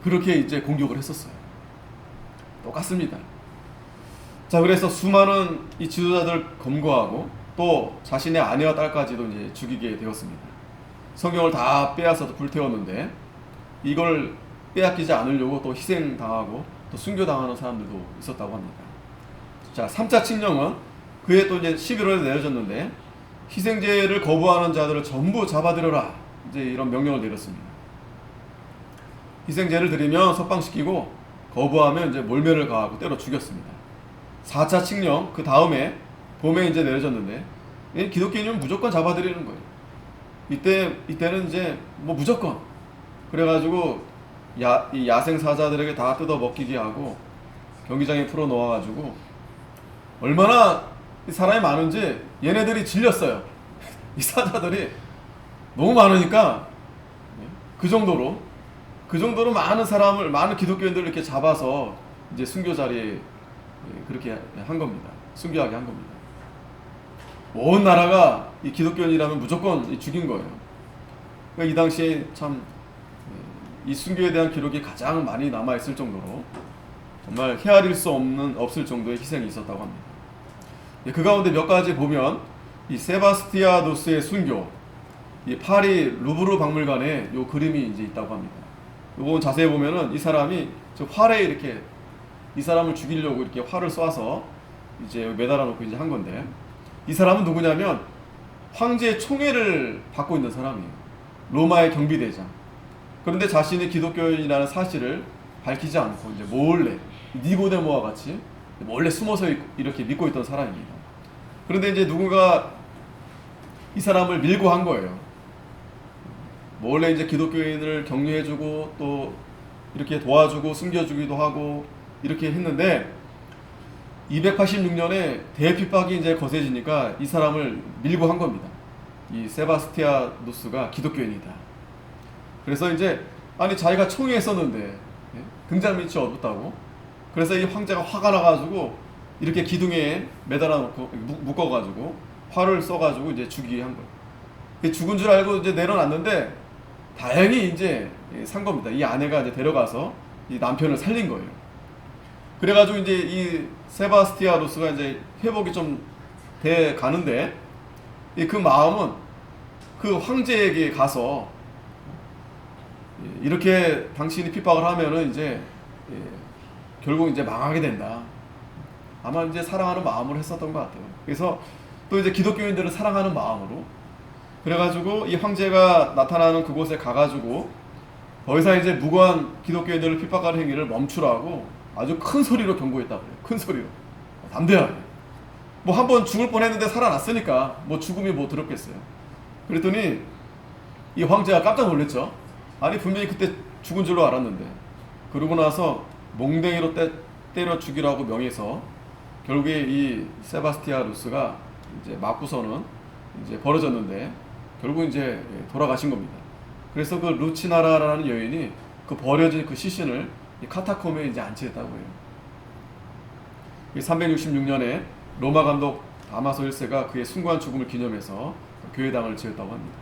그렇게 이제 공격을 했었어요. 똑같습니다. 자, 그래서 수많은 이 지도자들 검거하고 또 자신의 아내와 딸까지도 이제 죽이게 되었습니다. 성경을 다 빼앗아서 불태웠는데 이걸 빼앗기지 않으려고 또 희생당하고 또 순교당하는 사람들도 있었다고 합니다. 자, 3차 칙령은 그해 또 이제 11월에 내려졌는데 희생제를 거부하는 자들을 전부 잡아들여라. 이제 이런 명령을 내렸습니다. 희생제를 드리면 석방시키고 거부하면 이제 몰매를 가하고 때려 죽였습니다. 4차 칙령 그 다음에 봄에 이제 내려졌는데 기독교인은 무조건 잡아들이는 거예요. 이때는 이제 뭐 무조건 그래가지고 이 야생 사자들에게 다 뜯어 먹히게 하고 경기장에 풀어 놓아가지고 얼마나 사람이 많은지 얘네들이 질렸어요. 이 사자들이 너무 많으니까 그 정도로 많은 기독교인들을 이렇게 잡아서 이제 순교 자리에 그렇게 한 겁니다. 순교하게 한 겁니다. 온 나라가 이 기독교인이라면 무조건 죽인 거예요. 그러니까 이 당시에 참 이 순교에 대한 기록이 가장 많이 남아있을 정도로 정말 헤아릴 수 없을 정도의 희생이 있었다고 합니다. 그 가운데 몇 가지 보면 이 세바스티아노스의 순교, 이 파리 루브르 박물관에 요 그림이 이제 있다고 합니다. 요거 자세히 보면은 이 사람이 저 활에 이렇게 이 사람을 죽이려고 이렇게 활을 쏴서 이제 매달아 놓고 이제 한 건데 이 사람은 누구냐면 황제의 총애를 받고 있는 사람이에요. 로마의 경비대장. 그런데 자신이 기독교인이라는 사실을 밝히지 않고 이제 몰래 니고데모와 같이 몰래 숨어서 이렇게 믿고 있던 사람입니다. 그런데 이제 누군가 이 사람을 밀고 한 거예요. 몰래 이제 기독교인을 격려해주고 또 이렇게 도와주고 숨겨주기도 하고 이렇게 했는데 286년에 대핍박이 이제 거세지니까 이 사람을 밀고 한 겁니다. 이 세바스티아노스가 기독교인이다. 그래서 이제 자기가 총애했었는데 등잔 밑이 어둡다고. 그래서 이 황제가 화가 나가지고 이렇게 기둥에 매달아 놓고 묶어가지고 활을 쏘가지고 이제 죽이게 한 거예요. 죽은 줄 알고 이제 내려놨는데 다행히 이제 산 겁니다. 이 아내가 이제 데려가서 이 남편을 살린 거예요. 그래가지고 이제 이 세바스티아노스가 이제 회복이 좀 돼 가는데 그 마음은 그 황제에게 가서 이렇게 당신이 핍박을 하면은 이제 결국 이제 망하게 된다. 아마 이제 사랑하는 마음으로 했었던 것 같아요. 그래서 또 이제 기독교인들을 사랑하는 마음으로 그래가지고 이 황제가 나타나는 그곳에 가가지고 더 이상 이제 무고한 기독교인들을 핍박하는 행위를 멈추라고 아주 큰 소리로 경고했다고 해요. 큰 소리로. 담대하게. 뭐 한 번 죽을 뻔했는데 살아났으니까 뭐 죽음이 뭐 두렵겠어요. 그랬더니 이 황제가 깜짝 놀랐죠. 아니 분명히 그때 죽은 줄로 알았는데. 그러고 나서 몽댕이로 때려 죽이라고 명해서 결국에 이 세바스티아누스가 이제 맞고서는 이제 벌어졌는데 결국 이제 돌아가신 겁니다. 그래서 그 루치나라라는 여인이 그 버려진 그 시신을 이 카타콤에 이제 안치했다고 해요. 366년에 로마 감독 다마소 1세가 그의 숭고한 죽음을 기념해서 교회당을 지었다고 합니다.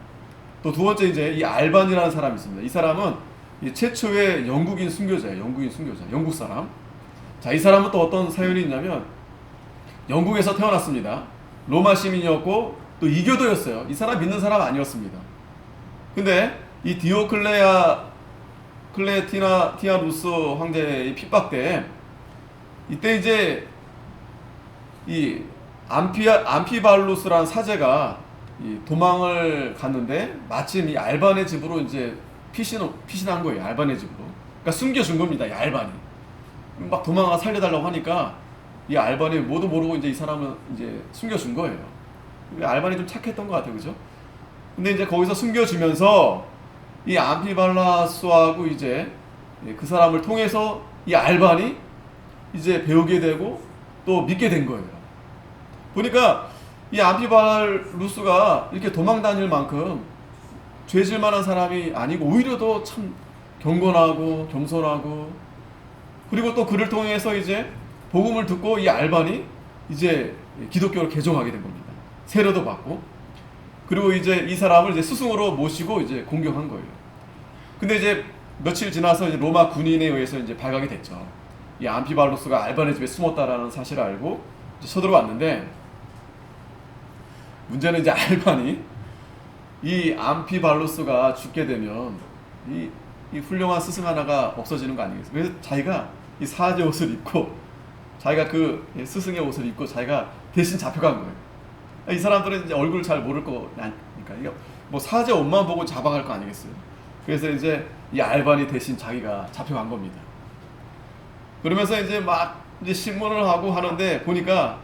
또 두 번째 이제 이 알반이라는 사람이 있습니다. 이 사람은 이 최초의 영국인 순교자예요. 영국인 순교자, 영국 사람. 자, 이 사람은 또 어떤 사연이 있냐면 영국에서 태어났습니다. 로마 시민이었고 또 이교도였어요. 이 사람 믿는 사람 아니었습니다. 근데 이 디오클레티아누스 황제의 핍박 때 이때 이제 이 암피발루스라는 사제가 이 도망을 갔는데 마침 이 알반의 집으로 이제 피신한 거예요. 알반의 집으로. 그러니까 숨겨준 겁니다. 이 알반이. 막 도망가 살려달라고 하니까 이 알반이 모두 모르고 이제 이 사람은 이제 숨겨준 거예요. 알반이 좀 착했던 것 같아요. 그죠? 근데 이제 거기서 숨겨주면서 이 암피발라스하고 이제 그 사람을 통해서 이 알반이 이제 배우게 되고 또 믿게 된 거예요. 보니까 이 암피발루스가 이렇게 도망 다닐 만큼 죄질 만한 사람이 아니고 오히려 더 참 경건하고 겸손하고 그리고 또 그를 통해서 이제 복음을 듣고 이 알반이 이제 기독교를 개종하게 된 겁니다. 세례도 받고 그리고 이제 이 사람을 이제 스승으로 모시고 이제 공경한 거예요. 근데 이제 며칠 지나서 이제 로마 군인에 의해서 이제 발각이 됐죠. 이 암피발루스가 알반의 집에 숨었다라는 사실을 알고 이제 쳐들어왔는데 문제는 이제 알반이 이 암피발루스가 죽게 되면 이 훌륭한 스승 하나가 없어지는 거 아니겠어요? 그래서 자기가 이 사제 옷을 입고 자기가 그 스승의 옷을 입고 자기가 대신 잡혀간 거예요. 이 사람들은 이제 얼굴을 잘 모를 거니까 이게 뭐 사제 옷만 보고 잡아갈 거 아니겠어요? 그래서 이제 이 알반이 대신 자기가 잡혀간 겁니다. 그러면서 이제 막 이제 신문을 하고 하는데 보니까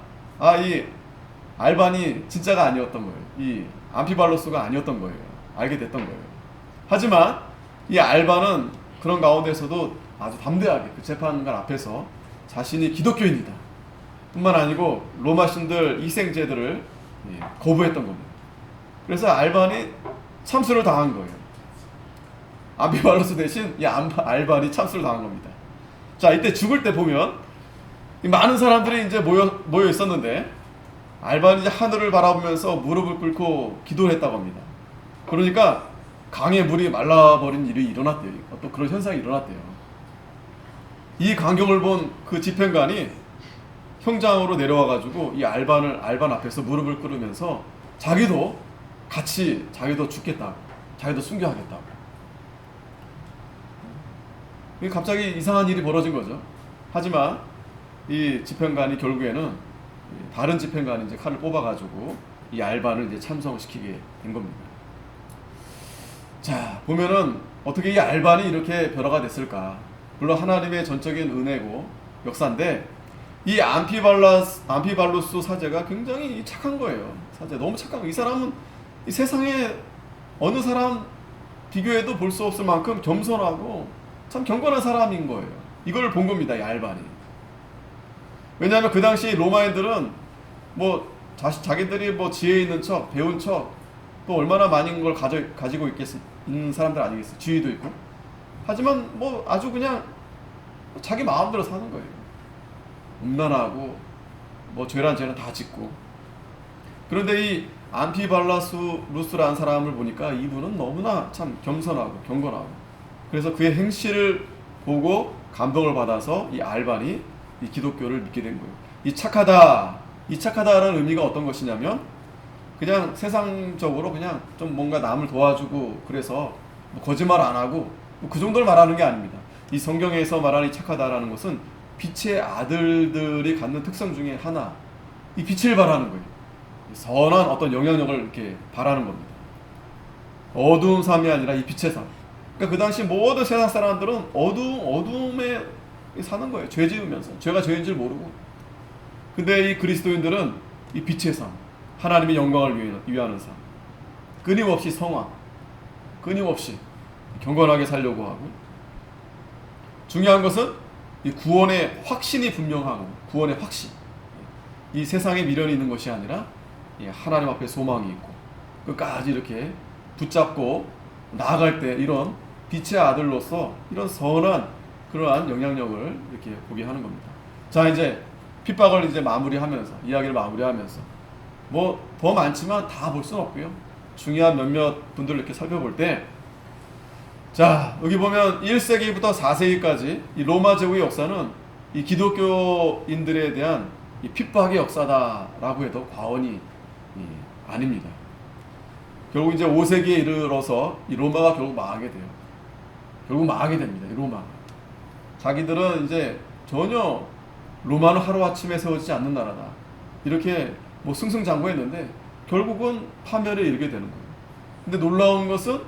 이 알반이 진짜가 아니었던 거예요. 이 암피발루스가 아니었던 거예요. 알게 됐던 거예요. 하지만 이 알반은 그런 가운데서도 아주 담대하게 그 재판관 앞에서 자신이 기독교인이다 뿐만 아니고 로마 신들 이생제들을 거부했던 겁니다. 그래서 알반이 참수를 당한 거예요. 암피발루스 대신 이 알반이 참수를 당한 겁니다. 자, 이때 죽을 때 보면 많은 사람들이 이제 모여 있었는데 알반이 이제 하늘을 바라보면서 무릎을 꿇고 기도를 했다고 합니다. 그러니까 강의 물이 말라버린 일이 일어났대요. 또 그런 현상이 일어났대요. 이 광경을 본 그 집행관이 형장으로 내려와가지고 이 알반 앞에서 무릎을 꿇으면서 자기도 죽겠다고, 자기도 순교하겠다고. 갑자기 이상한 일이 벌어진 거죠. 하지만 이 집행관이 결국에는 다른 집행관이 이제 칼을 뽑아가지고 이 알반을 이제 참석시키게 된 겁니다. 자, 보면은 어떻게 이 알반이 이렇게 변화가 됐을까? 물론 하나님의 전적인 은혜고 역사인데 이 암피발루스 사제가 굉장히 착한 거예요. 사제 너무 착한 거예요. 이 사람은 이 세상에 어느 사람 비교해도 볼 수 없을 만큼 겸손하고 참 경건한 사람인 거예요. 이걸 본 겁니다. 이 알반이. 왜냐하면 그 당시 로마인들은 뭐 자기들이 뭐 지혜 있는 척, 배운 척, 또 얼마나 많은 걸 가지고 있는 사람들 아니겠어요? 지위도 있고. 하지만 뭐 아주 그냥 자기 마음대로 사는 거예요. 음란하고 뭐 죄란 죄는 다 짓고. 그런데 이 암피발루스라는 사람을 보니까 이분은 너무나 참 겸손하고 경건하고. 그래서 그의 행실을 보고 감동을 받아서 이 알반이 이 기독교를 믿게 된 거예요. 이 착하다라는 의미가 어떤 것이냐면 그냥 세상적으로 그냥 좀 뭔가 남을 도와주고 그래서 뭐 거짓말 안 하고 뭐 그 정도를 말하는 게 아닙니다. 이 성경에서 말하는 이 착하다라는 것은 빛의 아들들이 갖는 특성 중에 하나, 이 빛을 발하는 거예요. 선한 어떤 영향력을 이렇게 발하는 겁니다. 어두운 삶이 아니라 이 빛의 삶. 그러니까 그 당시 모든 세상 사람들은 어둠에 사는 거예요. 죄 지으면서. 죄가 죄인 줄 모르고. 근데 이 그리스도인들은 이 빛의 삶, 하나님의 영광을 위하는 삶, 끊임없이 성화, 끊임없이 경건하게 살려고 하고, 중요한 것은 이 구원의 확신이 분명하고, 구원의 확신, 이 세상에 미련이 있는 것이 아니라 하나님 앞에 소망이 있고 끝까지 이렇게 붙잡고 나아갈 때 이런 빛의 아들로서 이런 선한 그러한 영향력을 이렇게 보게 하는 겁니다. 자, 이제 핍박을 이제 마무리하면서, 이야기를 마무리하면서, 뭐 더 많지만 다 볼 수는 없고요. 중요한 몇몇 분들을 이렇게 살펴볼 때, 자, 여기 보면 1세기부터 4세기까지 이 로마 제국의 역사는 이 기독교인들에 대한 이 핍박의 역사다라고 해도 과언이 아닙니다. 결국 이제 5세기에 이르러서 이 로마가 결국 망하게 돼요. 결국 망하게 됩니다. 이 로마가. 자기들은 이제 전혀 로마는 하루아침에 세워지지 않는 나라다, 이렇게 뭐 승승장구했는데 결국은 파멸에 이르게 되는 거예요. 근데 놀라운 것은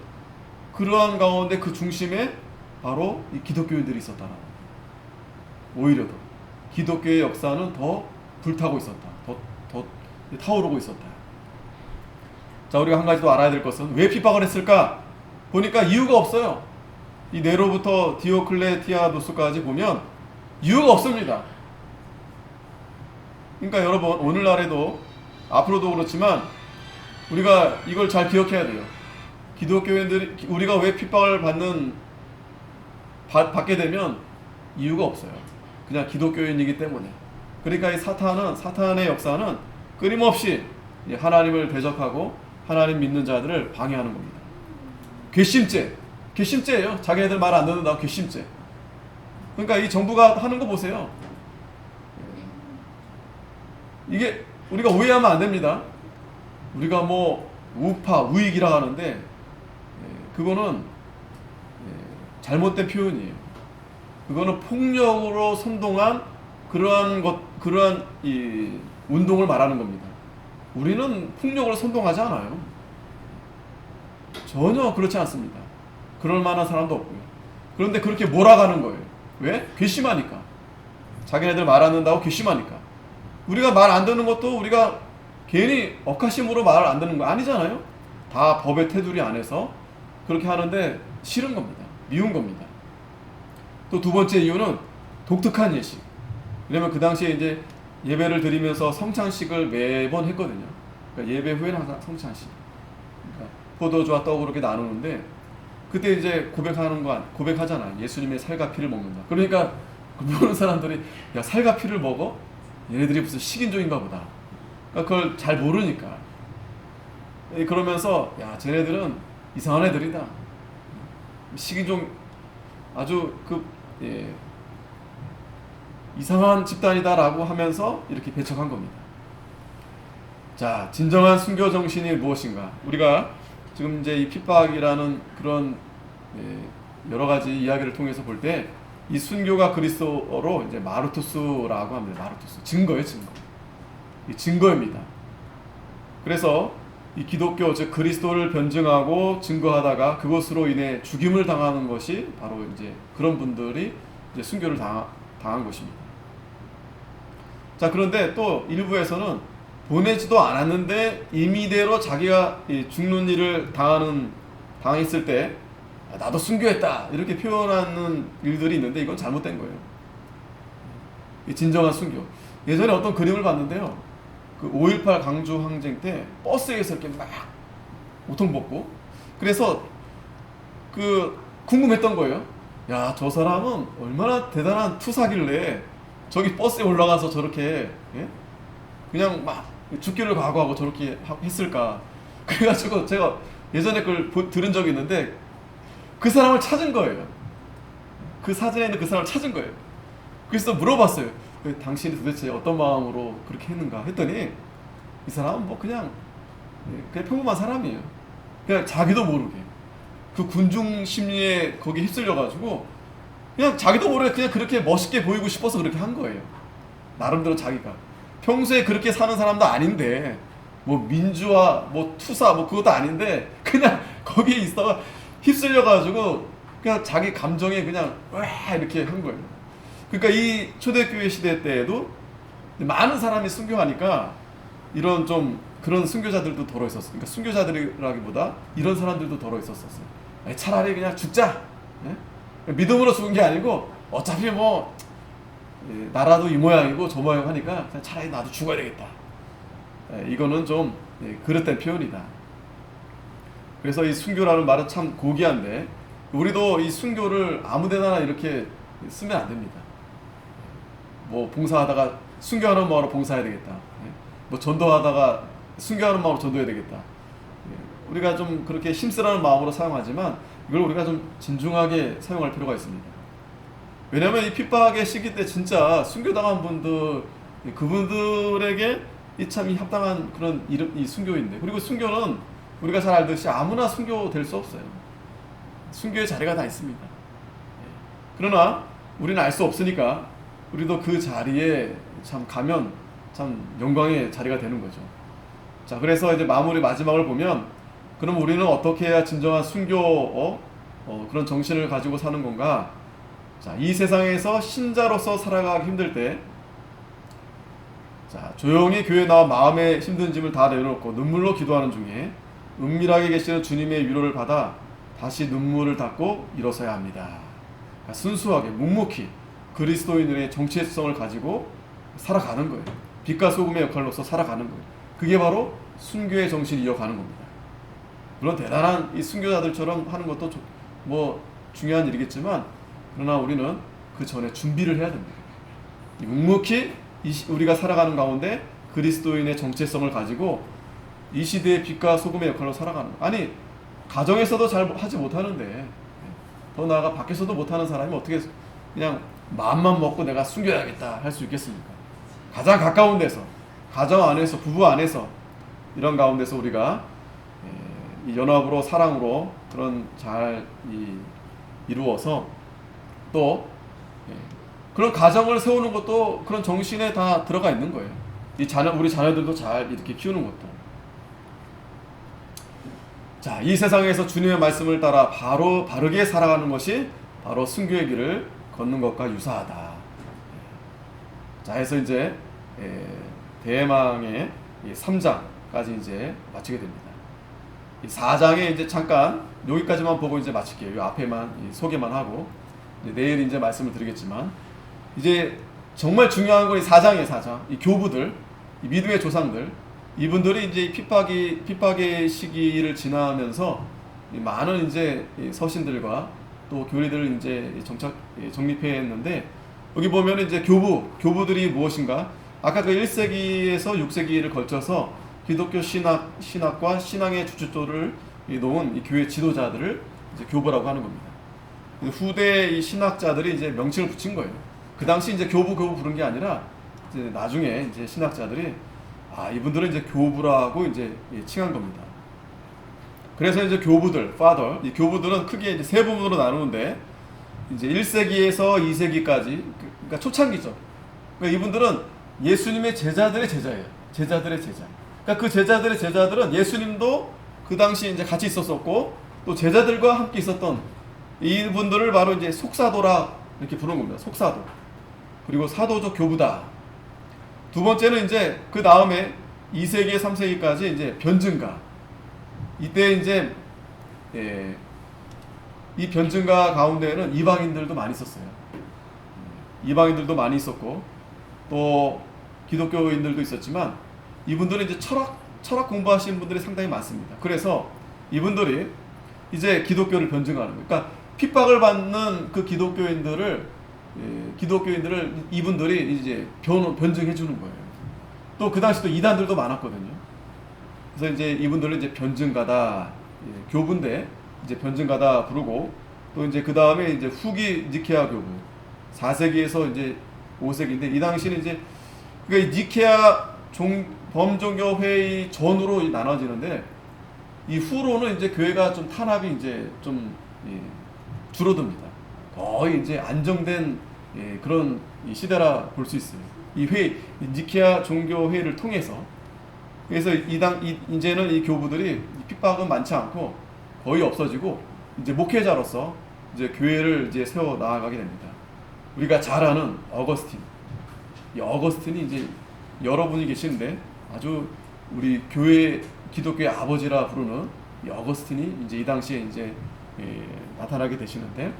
그러한 가운데 그 중심에 바로 이 기독교인들이 있었다라는 거예요. 오히려 더 기독교의 역사는 더 불타고 있었다. 더 타오르고 있었다. 자, 우리가 한 가지 더 알아야 될 것은 왜 핍박을 했을까? 보니까 이유가 없어요. 이 네로부터 디오클레티아누스까지 보면 이유가 없습니다. 그러니까 여러분, 오늘날에도 앞으로도 그렇지만 우리가 이걸 잘 기억해야 돼요. 기독교인들이 우리가 왜 핍박을 받게 되면 이유가 없어요. 그냥 기독교인이기 때문에. 그러니까 이 사탄의 역사는 끊임없이 하나님을 대적하고 하나님 믿는 자들을 방해하는 겁니다. 괘씸죄예요. 자기네들 말 안 듣는다고 괘씸죄. 그러니까 이 정부가 하는 거 보세요. 이게 우리가 오해하면 안 됩니다. 우리가 뭐 우파, 우익이라 하는데 그거는 잘못된 표현이에요. 그거는 폭력으로 선동한 그러한 이 운동을 말하는 겁니다. 우리는 폭력으로 선동하지 않아요. 전혀 그렇지 않습니다. 그럴 만한 사람도 없고요. 그런데 그렇게 몰아가는 거예요. 왜? 괘씸하니까. 자기네들 말 안 듣는다고 괘씸하니까. 우리가 말 안 듣는 것도 우리가 괜히 억하심으로 말을 안 듣는 거 아니잖아요. 다 법의 테두리 안에서 그렇게 하는데 싫은 겁니다. 미운 겁니다. 또 두 번째 이유는 독특한 예식. 왜냐면 그 당시에 이제 예배를 드리면서 성찬식을 매번 했거든요. 그러니까 예배 후에는 항상 성찬식. 그러니까 포도주와 떡으로 이렇게 나누는데, 그때 이제 고백하잖아요. 예수님의 살과 피를 먹는다. 그러니까 모르는 사람들이 야, 살과 피를 먹어? 얘네들이 무슨 식인종인가 보다. 그러니까 그걸 잘 모르니까. 그러면서 야, 쟤네들은 이상한 애들이다. 식인종 아주 이상한 집단이다라고 하면서 이렇게 배척한 겁니다. 자, 진정한 순교 정신이 무엇인가? 우리가 지금 이제 이 핍박이라는 그런 여러 가지 이야기를 통해서 볼 때 이 순교가 그리스도어로 이제 마르투스라고 합니다. 마르투스. 증거예요, 증거. 이 증거입니다. 그래서 이 기독교, 즉 그리스도를 변증하고 증거하다가 그것으로 인해 죽임을 당하는 것이 바로 이제 그런 분들이 이제 순교를 당한 것입니다. 자, 그런데 또 일부에서는 보내지도 않았는데 임의대로 자기가 죽는 일을 당했을 때 나도 순교했다 이렇게 표현하는 일들이 있는데 이건 잘못된 거예요. 이 진정한 순교. 예전에 어떤 그림을 봤는데요. 그 5.18 강주 항쟁 때 버스에서 이렇게 막 우통 벗고, 그래서 궁금했던 거예요. 야, 저 사람은 얼마나 대단한 투사길래 저기 버스에 올라가서 저렇게 그냥 막 죽기를 각오하고 저렇게 했을까. 그래가지고 제가 예전에 그걸 들은 적이 있는데 그 사람을 찾은 거예요. 그 사진에 있는 그 사람을 찾은 거예요. 그래서 물어봤어요. 당신이 도대체 어떤 마음으로 그렇게 했는가 했더니 이 사람은 뭐 그냥 평범한 사람이에요. 그냥 자기도 모르게 그 군중 심리에 거기 휩쓸려가지고 그냥 자기도 모르게 그냥 그렇게 멋있게 보이고 싶어서 그렇게 한 거예요. 나름대로 자기가 평소에 그렇게 사는 사람도 아닌데 뭐 민주화 뭐 투사 뭐 그것도 아닌데 그냥 거기에 있다가 휩쓸려가지고 그냥 자기 감정에 그냥 와 이렇게 한 거예요. 그러니까 이 초대교회 시대 때에도 많은 사람이 순교하니까 이런 좀 그런 순교자들도 덜어 있었어요. 그러니까 순교자들이라기보다 이런 사람들도 덜어 있었어요. 차라리 그냥 죽자. 예? 믿음으로 죽은 게 아니고 어차피 뭐 나라도 이 모양이고 저 모양 하니까 그냥 차라리 나도 죽어야 되겠다. 이거는 좀 그릇된 표현이다. 그래서 이 순교라는 말은 참 고귀한데 우리도 이 순교를 아무데나 이렇게 쓰면 안 됩니다. 뭐 봉사하다가 순교하는 마음으로 봉사해야 되겠다. 뭐 전도하다가 순교하는 마음으로 전도해야 되겠다. 우리가 좀 그렇게 힘쓰라는 마음으로 사용하지만 이걸 우리가 좀 진중하게 사용할 필요가 있습니다. 왜냐하면 이 핍박의 시기 때 진짜 순교당한 분들 그분들에게 참 합당한 그런 이 순교인데, 그리고 순교는 우리가 잘 알듯이 아무나 순교될 수 없어요. 순교의 자리가 다 있습니다. 그러나 우리는 알 수 없으니까 우리도 그 자리에 참 가면 참 영광의 자리가 되는 거죠. 자, 그래서 이제 마지막을 보면 그럼 우리는 어떻게 해야 진정한 순교 그런 정신을 가지고 사는 건가? 자, 이 세상에서 신자로서 살아가기 힘들 때, 자, 조용히 교회에 나와 마음의 힘든 짐을 다 내려놓고 눈물로 기도하는 중에 은밀하게 계시는 주님의 위로를 받아 다시 눈물을 닦고 일어서야 합니다. 그러니까 순수하게 묵묵히 그리스도인들의 정체성을 가지고 살아가는 거예요. 빛과 소금의 역할로서 살아가는 거예요. 그게 바로 순교의 정신을 이어가는 겁니다. 물론 대단한 이 순교자들처럼 하는 것도 뭐 중요한 일이겠지만, 그러나 우리는 그 전에 준비를 해야 됩니다. 묵묵히 우리가 살아가는 가운데 그리스도인의 정체성을 가지고 이 시대의 빛과 소금의 역할로 살아가는 거예요. 아니, 가정에서도 잘 하지 못하는데 더 나아가 밖에서도 못하는 사람이 어떻게 그냥 마음만 먹고 내가 숨겨야겠다 할 수 있겠습니까? 가장 가까운 데서, 가정 안에서, 부부 안에서, 이런 가운데서 우리가 이 연합으로 사랑으로 그런 잘 이루어서 또 그런 가정을 세우는 것도 그런 정신에 다 들어가 있는 거예요. 우리 자녀들도 잘 이렇게 키우는 것도. 자, 이 세상에서 주님의 말씀을 따라 바르게 살아가는 것이 바로 순교의 길을 걷는 것과 유사하다. 자, 해서 이제 대망의 3장까지 이제 마치게 됩니다. 이 4장에 이제 잠깐 여기까지만 보고 이제 마칠게요. 이 앞에만 소개만 하고 내일 이제 말씀을 드리겠지만, 이제 정말 중요한 건 이 4장이에요. 4장. 이 교부들, 이 믿음의 조상들, 이분들이 이제 핍박의 시기를 지나면서 많은 이제 서신들과 또 교리들을 이제 정립했는데, 여기 보면 이제 교부들이 무엇인가? 아까 그 1세기에서 6세기를 걸쳐서 기독교 신학과 신앙의 주춧돌을 놓은 이 교회 지도자들을 이제 교부라고 하는 겁니다. 후대 이 신학자들이 이제 명칭을 붙인 거예요. 그 당시 이제 교부 부른 게 아니라 이제 나중에 이제 신학자들이 이분들은 이제 교부라고 이제 칭한 겁니다. 그래서 이제 교부들, father, 이 교부들은 크게 이제 세 부분으로 나누는데, 이제 1세기에서 2세기까지, 그러니까 초창기죠. 그러니까 이분들은 예수님의 제자들의 제자예요. 제자들의 제자. 그러니까 그 제자들의 제자들은 예수님도 그 당시 이제 같이 있었었고, 또 제자들과 함께 있었던 이분들을 바로 이제 속사도라 이렇게 부르는 겁니다. 속사도. 그리고 사도적 교부다. 두 번째는 이제 그 다음에 2세기, 3세기까지 이제 변증가. 이때 이제 이 변증가 가운데에는 이방인들도 많이 있었어요. 이방인들도 많이 있었고 또 기독교인들도 있었지만, 이분들은 이제 철학 공부하시는 분들이 상당히 많습니다. 그래서 이분들이 이제 기독교를 변증하는 거예요. 그러니까 핍박을 받는 그 기독교인들을 이분들이 이제 변증해 주는 거예요. 또 그 당시 또 이단들도 많았거든요. 그래서 이제 이분들은 이제 변증가다, 교부인데 이제 변증가다 부르고, 또 이제 그 다음에 이제 후기 니케아 교부 4세기에서 이제 5세기인데, 이 당시는 이제 그러니까 니케아 범종교 회의 전후로 나눠지는데, 이 후로는 이제 교회가 좀 탄압이 이제 좀 줄어듭니다. 거의 이제 안정된 그런 시대라 볼 수 있어요. 이 니케아 종교 회의를 통해서. 그래서 이제는 이 교부들이 핍박은 많지 않고 거의 없어지고, 이제 목회자로서 이제 교회를 이제 세워 나아가게 됩니다. 우리가 잘 아는 어거스틴. 이 어거스틴이 이제 여러분이 계시는데 아주 우리 교회 기독교의 아버지라 부르는 이 어거스틴이 이제 이 당시에 이제 나타나게 되시는데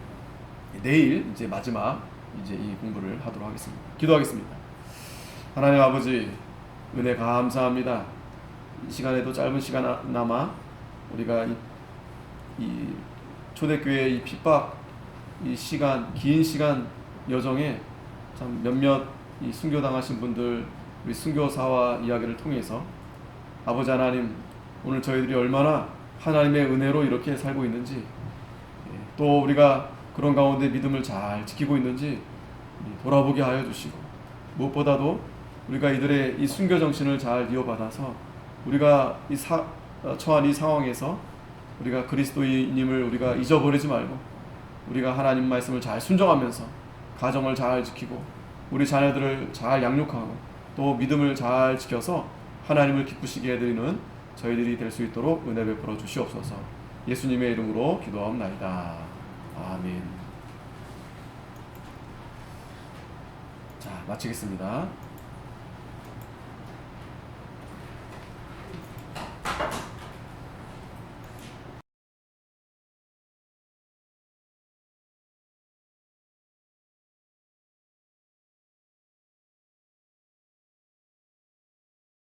내일 이제 마지막 이제 이 공부를 하도록 하겠습니다. 기도하겠습니다. 하나님 아버지 은혜 감사합니다. 이 시간에도 짧은 시간나마 우리가 이 초대교회 이 핍박 이 시간 긴 시간 여정에 참 몇몇 이 순교당하신 분들 우리 순교사와 이야기를 통해서 아버지 하나님 오늘 저희들이 얼마나 하나님의 은혜로 이렇게 살고 있는지 또 우리가 그런 가운데 믿음을 잘 지키고 있는지 돌아보게 하여 주시고 무엇보다도 우리가 이들의 이 순교 정신을 잘 이어받아서 우리가 처한 이 상황에서 우리가 그리스도인임을 우리가 잊어버리지 말고 우리가 하나님 말씀을 잘 순종하면서 가정을 잘 지키고 우리 자녀들을 잘 양육하고 또 믿음을 잘 지켜서 하나님을 기쁘시게 해드리는 저희들이 될 수 있도록 은혜 베풀어 주시옵소서. 예수님의 이름으로 기도하옵나이다. 아멘. 자, 마치겠습니다.